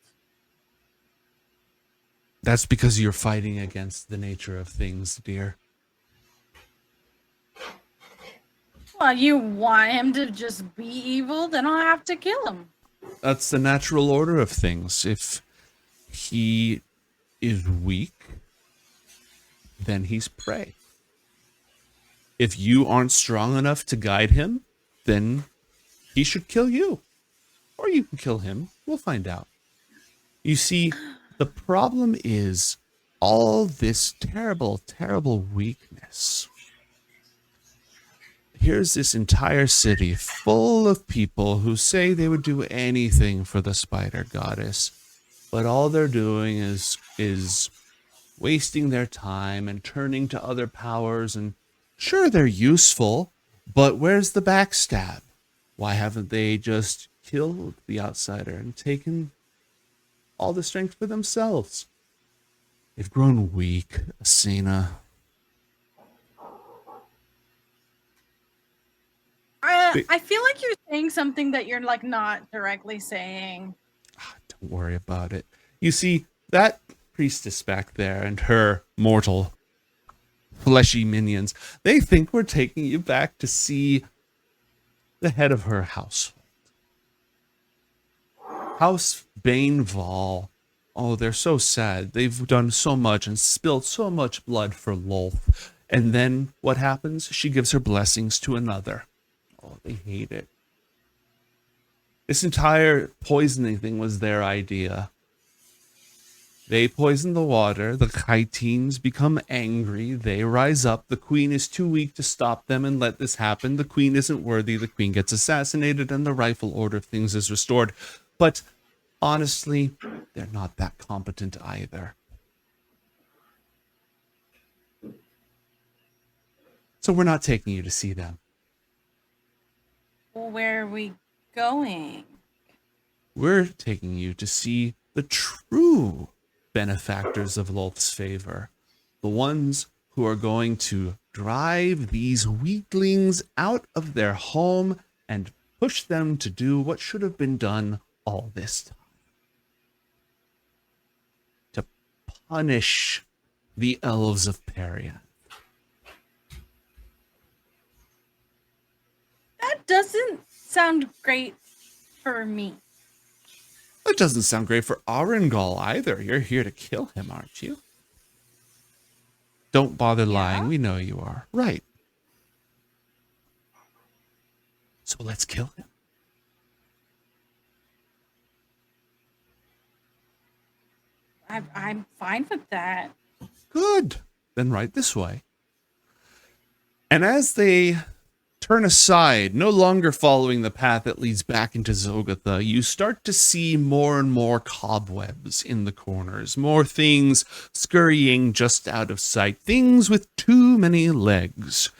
That's because you're fighting against the nature of things, dear. Well, you want him to just be evil, then I'll have to kill him. That's the natural order of things. If he is weak, then he's prey. If you aren't strong enough to guide him, then he should kill you. Or you can kill him. We'll find out. You see, the problem is all this terrible, terrible weakness. Here's this entire city full of people who say they would do anything for the spider goddess, but all they're doing is wasting their time and turning to other powers, and sure, they're useful, but where's the backstab? Why haven't they just killed the outsider and taken all the strength for themselves? They've grown weak, Asena. I feel like you're saying something that you're like not directly saying. Don't worry about it. You see, that priestess back there and her mortal fleshy minions, they think we're taking you back to see the head of her household. House Baneval. Oh, they're so sad. They've done so much and spilled so much blood for Lolth. And then what happens? She gives her blessings to another. Oh, they hate it. This entire poisoning thing was their idea. They poison the water. The Chitines become angry. They rise up. The queen is too weak to stop them and let this happen. The queen isn't worthy. The queen gets assassinated and the rightful order of things is restored. But honestly, they're not that competent either. So we're not taking you to see them. Well, where are we going? We're taking you to see the true benefactors of Lolth's favor. The ones who are going to drive these weaklings out of their home and push them to do what should have been done all this time. To punish the elves of Peria. That doesn't sound great for me. That doesn't sound great for Arengal either. You're here to kill him, aren't you? Don't bother lying. We know you are. Right. So let's kill him. I'm fine with that. Good. Then right this way. And as they turn aside, no longer following the path that leads back into Zogatha, you start to see more and more cobwebs in the corners, more things scurrying just out of sight, things with too many legs.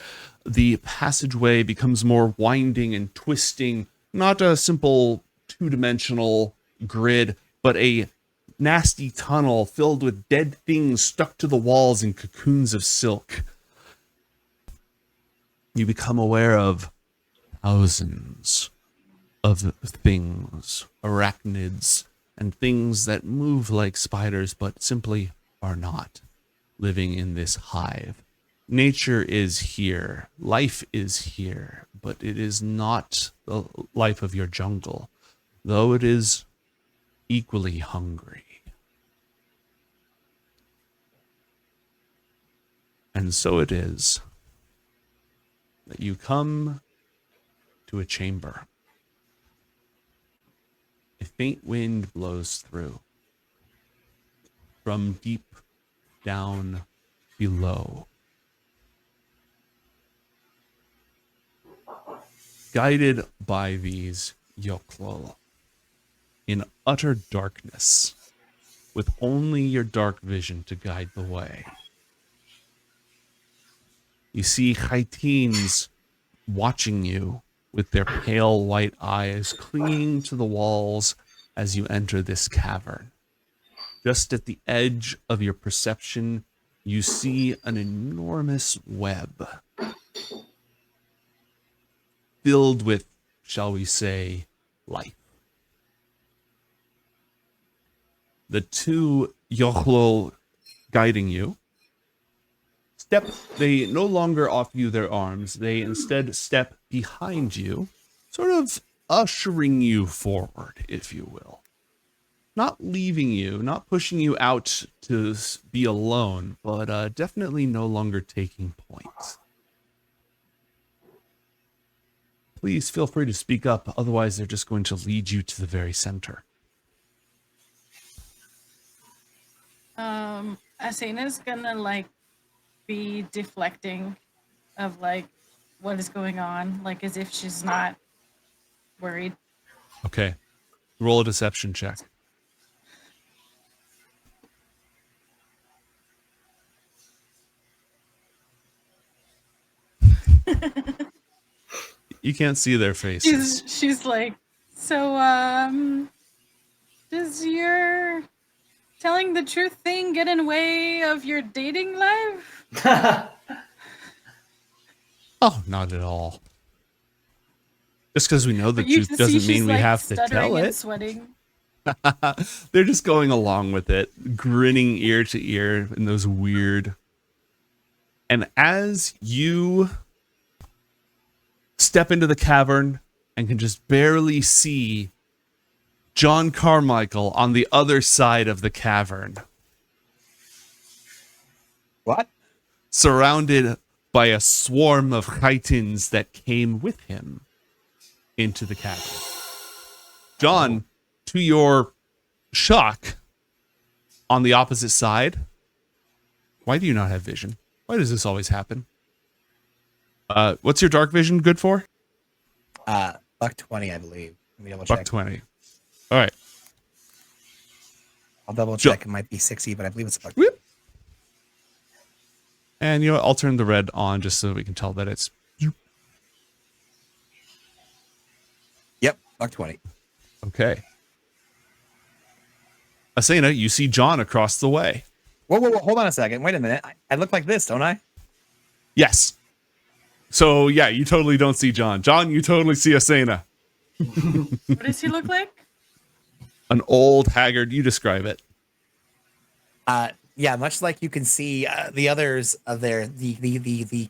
The passageway becomes more winding and twisting, not a simple two-dimensional grid, but a nasty tunnel filled with dead things stuck to the walls in cocoons of silk. You become aware of thousands of things, arachnids, and things that move like spiders but simply are not, living in this hive. Nature is here, life is here, but it is not the life of your jungle, though it is equally hungry. And so it is that you come to a chamber. A faint wind blows through from deep down below. Guided by these Yolchol in utter darkness, with only your dark vision to guide the way. You see Chitines watching you with their pale white eyes clinging to the walls as you enter this cavern. Just at the edge of your perception, you see an enormous web filled with, shall we say, life. The two Yolchol guiding you they no longer offer you their arms. They instead step behind you, sort of ushering you forward, if you will. Not leaving you, not pushing you out to be alone, but definitely no longer taking points. please feel free to speak up. Otherwise, they're just going to lead you to the very center. Asena's gonna like be deflecting of like what is going on, like as if she's not worried. Okay. Roll a deception check. You can't see their faces. She's like, so does your telling the truth thing get in the way of your dating life? Oh, not at all. Just because we know the But you truth just doesn't see mean she's, we like, have to stuttering tell and it. sweating. They're just going along with it, grinning ear to ear in those weird. And as you step into the cavern and can just barely see John Carmichael on the other side of the cavern, What? surrounded by a swarm of chitines that came with him into the cavern. John, to your shock, on the opposite side, why do you not have vision? Why does this always happen? What's your dark vision good for? Buck 20, I believe. Let me double check. Buck 20. All right. I'll double check. It might be 60, but I believe it's a buck. Whoop. And you know what? I'll turn the red on just so we can tell that it's you. Yep, buck 20. Okay. Asena, you see John across the way. Whoa, hold on a second. Wait a minute. I look like this, don't I? Yes. So, yeah, you totally don't see John. John, you totally see Asena. What does he look like? An old, haggard, you describe it. Yeah, much like you can see the others of the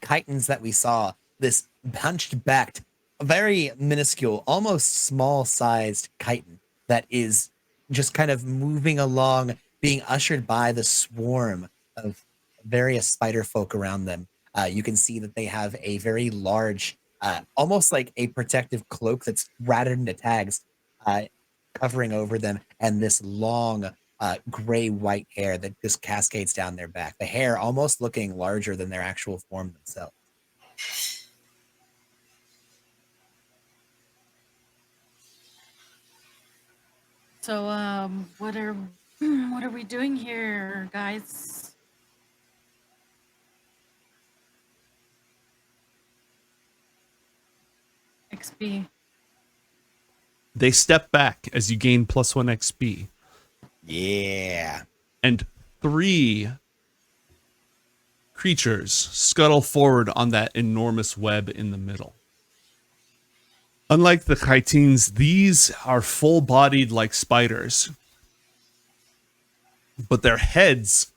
chitines that we saw, this hunched backed, very minuscule, almost small sized chitin that is just kind of moving along, being ushered by the swarm of various spider folk around them. You can see that they have a very large, almost like a protective cloak that's ratted into tags, covering over them, and this long gray-white hair that just cascades down their back. The hair almost looking larger than their actual form themselves. So, what are we doing here, guys? XP. They step back as you gain +1 XP. Yeah. And 3 creatures scuttle forward on that enormous web in the middle. Unlike the chitines, these are full-bodied like spiders. But their heads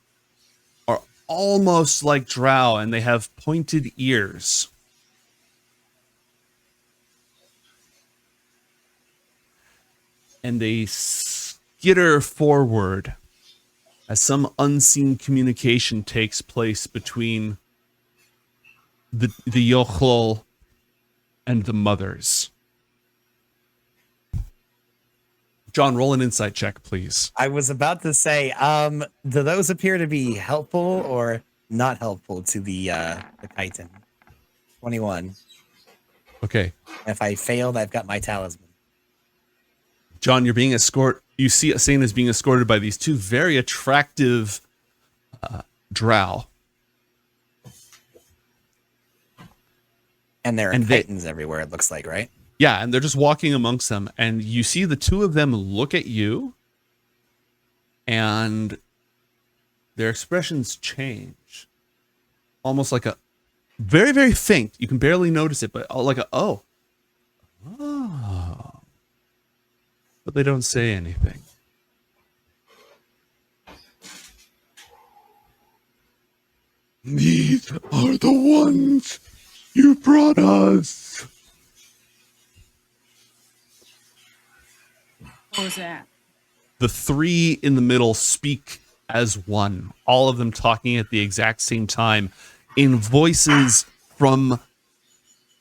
are almost like drow, and they have pointed ears. And they skitter forward as some unseen communication takes place between the Yolchol and the mothers. John, roll an insight check, please. I was about to say, do those appear to be helpful or not helpful to the chitin? 21. Okay. If I failed, I've got my talisman. John, you're being escorted. You see Asena is being escorted by these 2 very attractive drow. And there are And chitins everywhere, it looks like, right? Yeah, and they're just walking amongst them. And you see the 2 of them look at you. And their expressions change. Almost like a very, very faint. You can barely notice it, but like a, oh. But they don't say anything. These are the ones you brought us. What was that? The 3 in the middle speak as one, all of them talking at the exact same time in voices from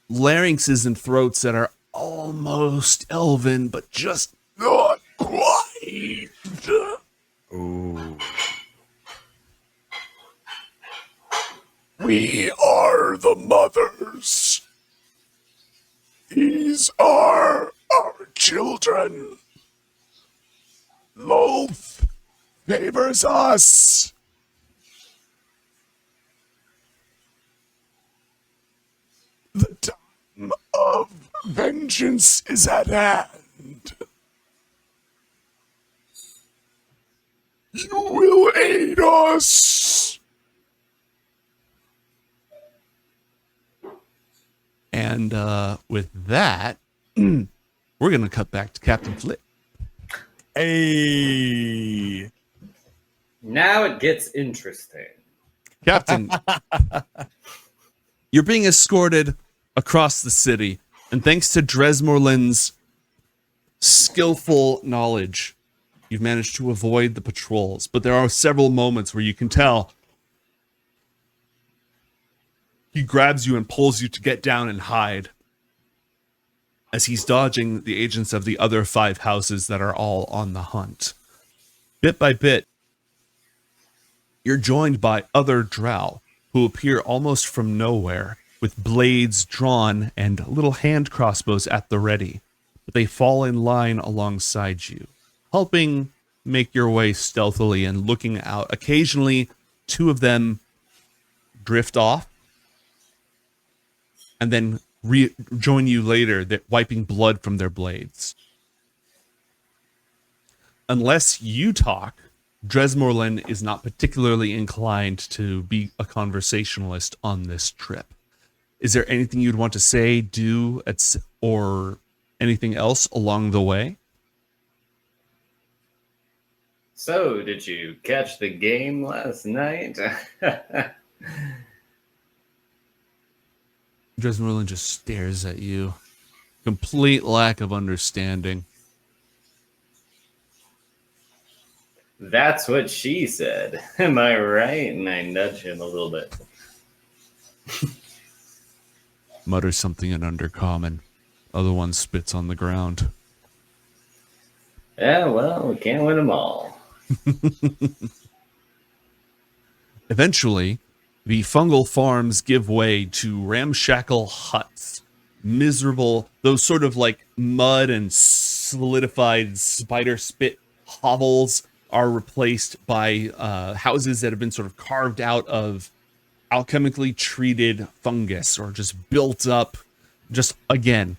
larynxes and throats that are almost elven, but just not quite. Ooh. We are the mothers. These are our children. Lolth favors us. The time of vengeance is at hand. You will aid us. And with that, we're going to cut back to Captain Flig. Hey. Now it gets interesting. Captain, you're being escorted across the city, and thanks to Dresmorlin's skillful knowledge, you've managed to avoid the patrols. But there are several moments where you can tell he grabs you and pulls you to get down and hide as he's dodging the agents of the other 5 houses that are all on the hunt. Bit by bit, you're joined by other drow who appear almost from nowhere with blades drawn and little hand crossbows at the ready. But they fall in line alongside you, helping make your way stealthily and looking out. Occasionally, 2 of them drift off and then join you later, wiping blood from their blades. Unless you talk, Dresmorlin is not particularly inclined to be a conversationalist on this trip. Is there anything you'd want to say, do, or anything else along the way? So, did you catch the game last night? Dresmorlin just stares at you. Complete lack of understanding. That's what she said. Am I right? And I nudge him a little bit. Mutters something in Undercommon. Other one spits on the ground. Yeah, well, we can't win them all. Eventually, the fungal farms give way to ramshackle huts. Miserable, those sort of like mud and solidified spider spit hovels are replaced by houses that have been sort of carved out of alchemically treated fungus or just built up, just again,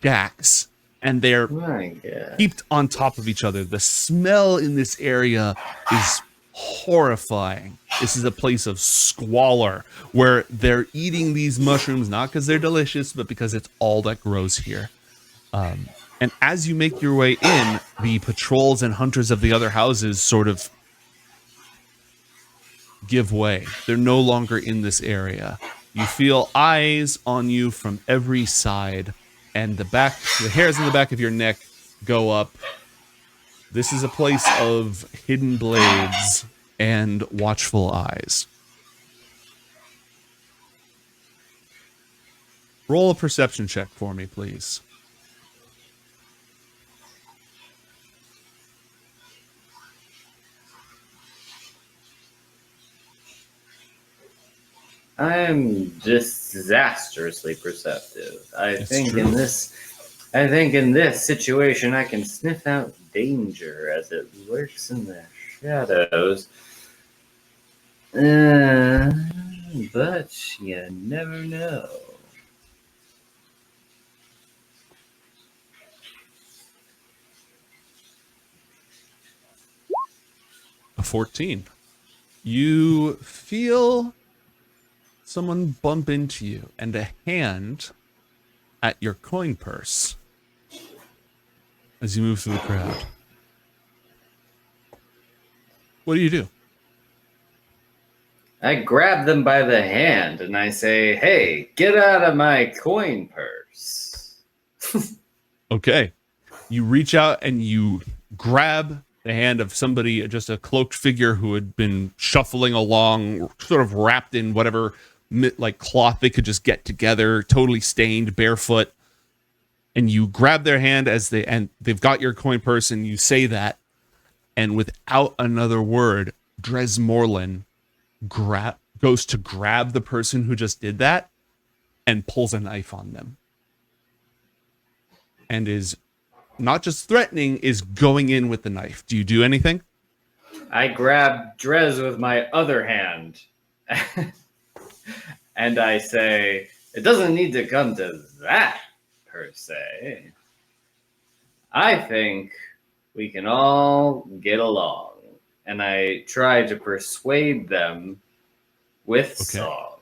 jacks. And they're My God. heaped on top of each other. The smell in this area is horrifying. This is a place of squalor where they're eating these mushrooms, not because they're delicious, but because it's all that grows here. And as you make your way in, the patrols and hunters of the other houses sort of give way. They're no longer in this area. You feel eyes on you from every side, and the hairs in the back of your neck go up. This is a place of hidden blades and watchful eyes. Roll a perception check for me, please. I'm disastrously perceptive. I It's think true. in this situation I can sniff out danger as it lurks in the shadows. But you never know. A 14. You feel someone bump into you and a hand at your coin purse as you move through the crowd. What do you do? I grab them by the hand and I say, "Hey, get out of my coin purse." Okay. You reach out and you grab the hand of somebody, just a cloaked figure who had been shuffling along, sort of wrapped in whatever like cloth they could just get together, totally stained, barefoot. And you grab their hand and they've got your coin purse, and you say that, and without another word, Dresmorlin goes to grab the person who just did that and pulls a knife on them. And is not just threatening, is going in with the knife. Do you do anything? I grab Dres with my other hand. And I say, it doesn't need to come to that, per se. I think we can all get along. And I try to persuade them with song.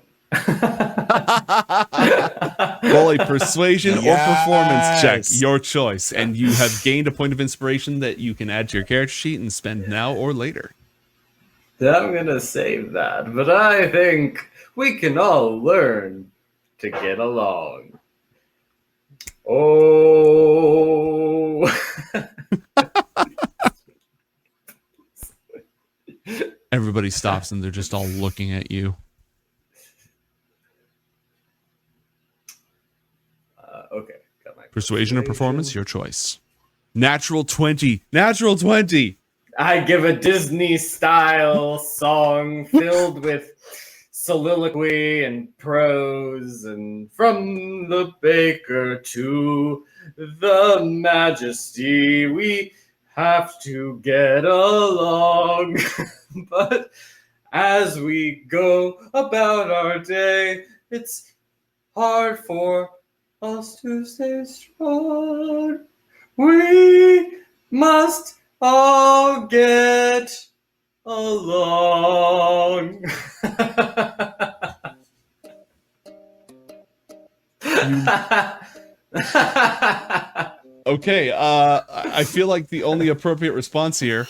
Roll a persuasion or performance check, your choice. And you have gained a point of inspiration that you can add to your character sheet and spend now or later. I'm going to save that, but I think we can all learn to get along. Oh. Everybody stops and they're just all looking at you. Okay. Got my Persuasion or performance, your choice. Natural 20. Natural 20. I give a Disney-style song filled with soliloquy and prose, and from the baker to the majesty, we have to get along. But as we go about our day, it's hard for us to stay strong. We must all get along. Okay, I feel like the only appropriate response here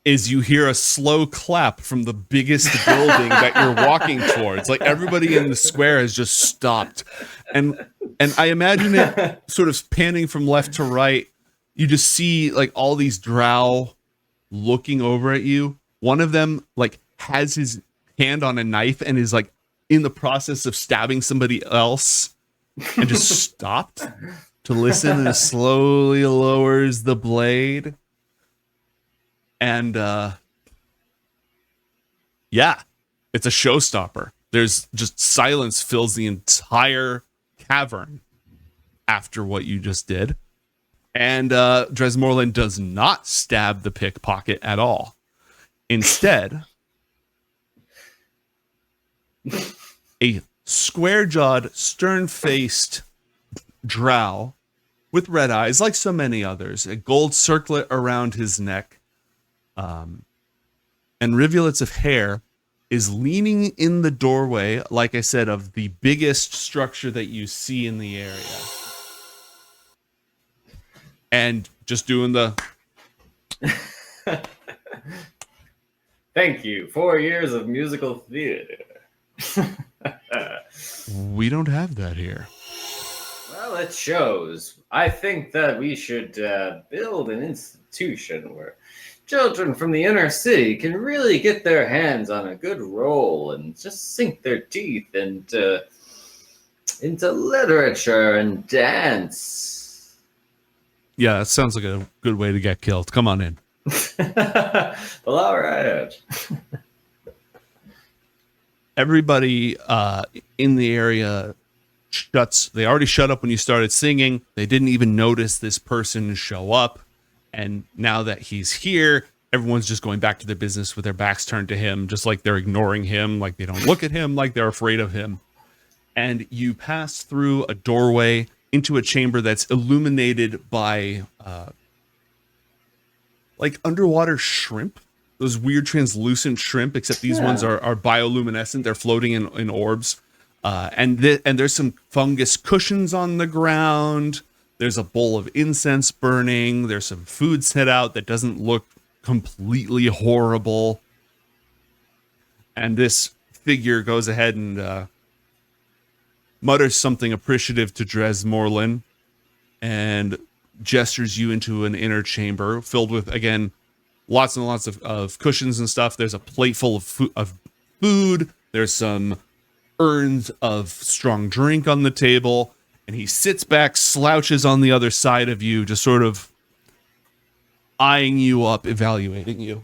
is you hear a slow clap from the biggest building that you're walking towards. Like everybody in the square has just stopped. And I imagine it sort of panning from left to right. You just see like all these drow looking over at you. One of them like has his hand on a knife and is like in the process of stabbing somebody else and just stopped to listen and slowly lowers the blade. And yeah, it's a showstopper. There's just silence fills the entire cavern after what you just did. And Dresmorlin does not stab the pickpocket at all. Instead, a square-jawed, stern-faced drow with red eyes, like so many others, a gold circlet around his neck, and rivulets of hair, is leaning in the doorway, like I said, of the biggest structure that you see in the area. And just doing the... Thank you. 4 years of musical theater. We don't have that here. Well, it shows. I think that we should build an institution where children from the inner city can really get their hands on a good role and just sink their teeth into literature and dance. Yeah, that sounds like a good way to get killed. Come on in. Well, all right. Everybody in the area shuts. They already shut up when you started singing. They didn't even notice this person show up. And now that he's here, everyone's just going back to their business with their backs turned to him, just like they're ignoring him, like they don't look at him, like they're afraid of him. And you pass through a doorway into a chamber that's illuminated by like underwater shrimp, those weird translucent shrimp, except these ones are bioluminescent. They're floating in orbs. And there's some fungus cushions on the ground. There's a bowl of incense burning. There's some food set out that doesn't look completely horrible. And this figure goes ahead and mutters something appreciative to Dresmorlin and gestures you into an inner chamber filled with, again, lots and lots of cushions and stuff. There's a plate full of food, There's some urns of strong drink on the table, and he sits back, slouches on the other side of you, just sort of eyeing you up, evaluating you.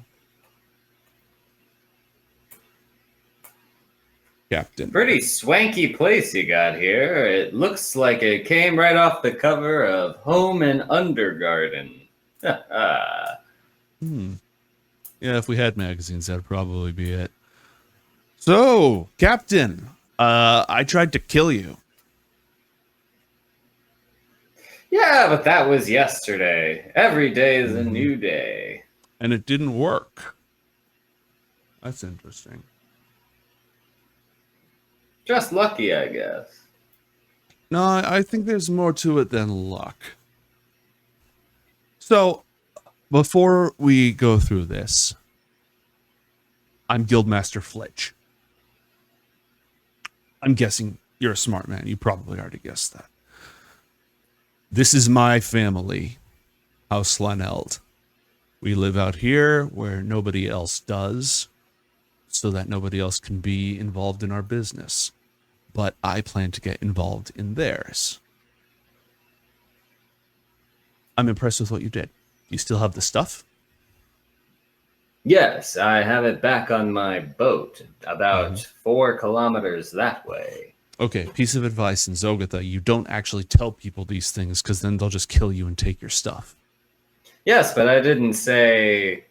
Captain. Pretty swanky place you got here. It looks like it came right off the cover of Home and Undergarden. Yeah, if we had magazines, that'd probably be it. So, Captain, I tried to kill you. Yeah, but that was yesterday. Every day is a new day. And it didn't work. That's interesting. Just lucky, I guess. No, I think there's more to it than luck. So, before we go through this, I'm Guildmaster Flig. I'm guessing you're a smart man. You probably already guessed that. This is my family, House Laneld. We live out here where nobody else does, so that nobody else can be involved in our business. But I plan to get involved in theirs. I'm impressed with what you did. You still have the stuff? Yes, I have it back on my boat, about 4 kilometers that way. Okay, piece of advice in Zogatha, you don't actually tell people these things, because then they'll just kill you and take your stuff. Yes, but I didn't say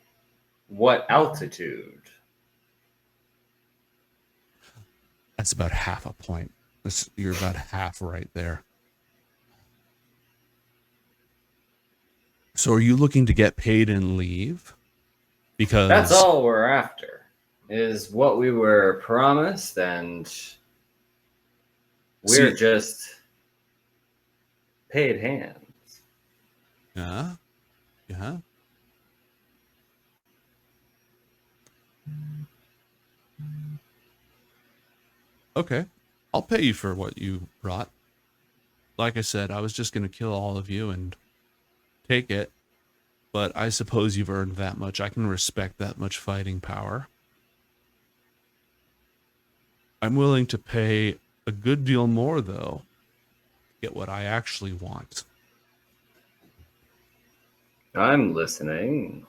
what altitude. That's about half a point. You're about half right there. So are you looking to get paid and leave? Because That's all we're after, is what we were promised, and we're just paid hands. Yeah. Yeah. Okay. I'll pay you for what you brought. Like I said, I was just going to kill all of you and take it. But I suppose you've earned that much. I can respect that much fighting power. I'm willing to pay a good deal more, though, to get what I actually want. I'm listening.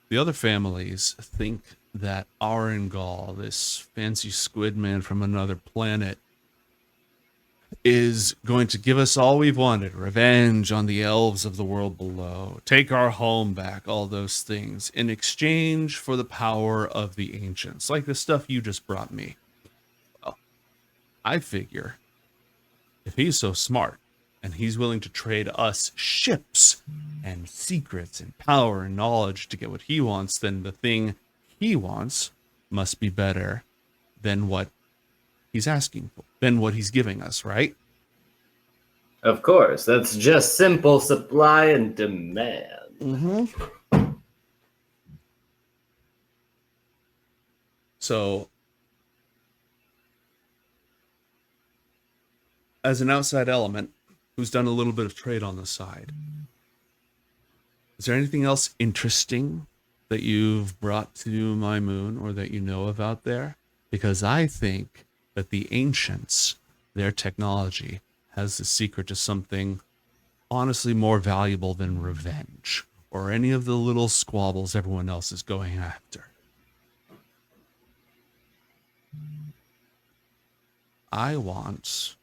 The other families think that Arengal, this fancy squid man from another planet, is going to give us all we've wanted. Revenge on the elves of the world below. Take our home back, all those things. In exchange for the power of the ancients. Like the stuff you just brought me. Well, I figure, if he's so smart, and he's willing to trade us ships and secrets and power and knowledge to get what he wants, then the thing he wants must be better than what he's asking for, than what he's giving us, right? Of course, that's just simple supply and demand. So, as an outside element who's done a little bit of trade on the side, is there anything else interesting that you've brought to my moon or that you know of out there? Because I think that the ancients, their technology, has the secret to something honestly more valuable than revenge or any of the little squabbles everyone else is going after. I want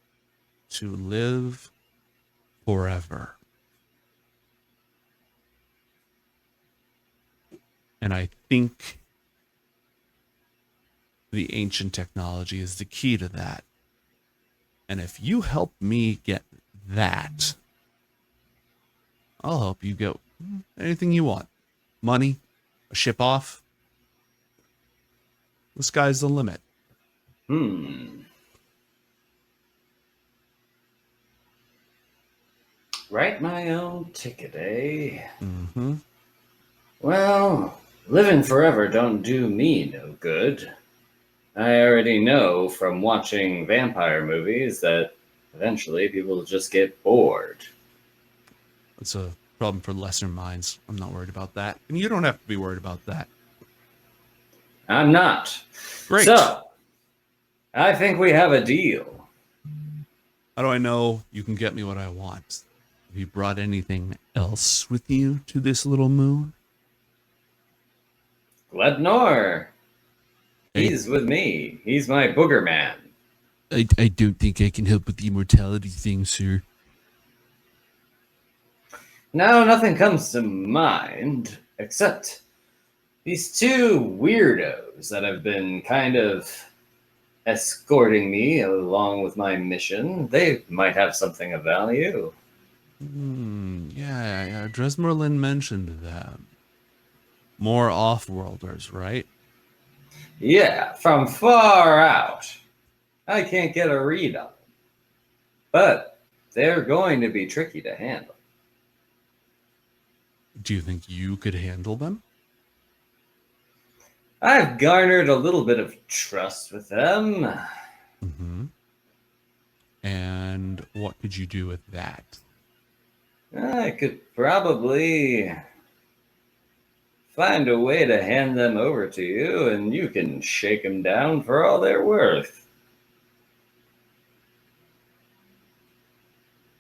to live forever. And I think the ancient technology is the key to that. And if you help me get that, I'll help you get anything you want. Money, a ship off. The sky's the limit. Write my own ticket, eh? Well, living forever don't do me no good. I already know from watching vampire movies that eventually people just get bored. It's a problem for lesser minds. I'm not worried about that. And you don't have to be worried about that. I'm not. Great. So, I think we have a deal. How do I know you can get me what I want? Have you brought anything else with you to this little moon? Glednor. He's with me. He's my booger man. I don't think I can help with the immortality thing, sir. No, nothing comes to mind except these two weirdos that have been kind of escorting me along with my mission. They might have something of value. Yeah, Dresmorlin mentioned them. More off-worlders, right? Yeah, from far out. I can't get a read on them. But they're going to be tricky to handle. Do you think you could handle them? I've garnered a little bit of trust with them. Mm-hmm. And what could you do with that? I could probably find a way to hand them over to you, and you can shake them down for all they're worth.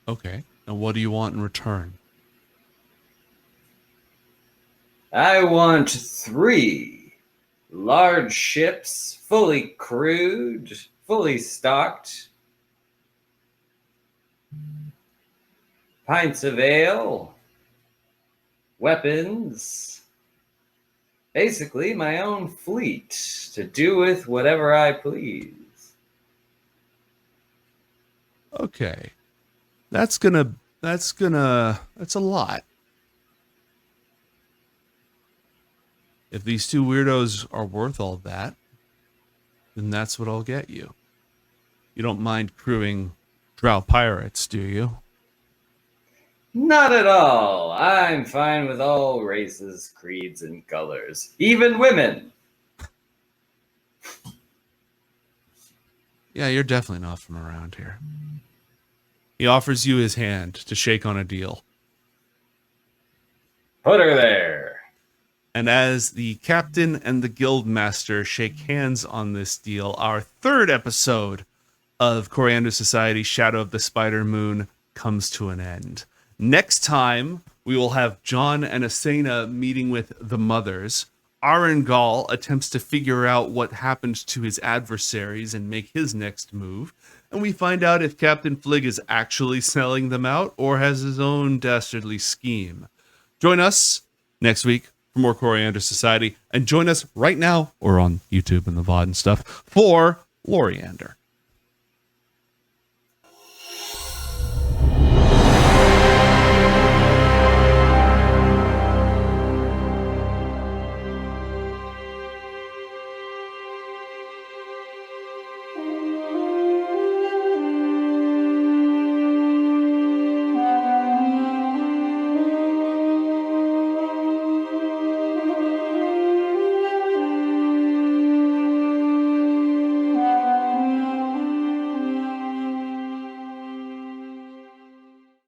Okay. And what do you want in return? I want 3 large ships, fully crewed, fully stocked, pints of ale, weapons, basically my own fleet to do with whatever I please. Okay. That's a lot. If these two weirdos are worth all that, then that's what I'll get you. You don't mind crewing drow pirates, do you? Not at all. I'm fine with all races, creeds, and colors, even women. Yeah, you're definitely not from around here. He offers you his hand to shake on a deal. Put her there. And as the captain and the guild master shake hands on this deal, our 3rd episode of Coriander Society Shadow of the Spider Moon comes to an end. Next time, we will have John and Asena meeting with the mothers. Arengal attempts to figure out what happened to his adversaries and make his next move. And we find out if Captain Flig is actually selling them out or has his own dastardly scheme. Join us next week for more Coriander Society, and join us right now or on YouTube and the VOD and stuff for Loriander.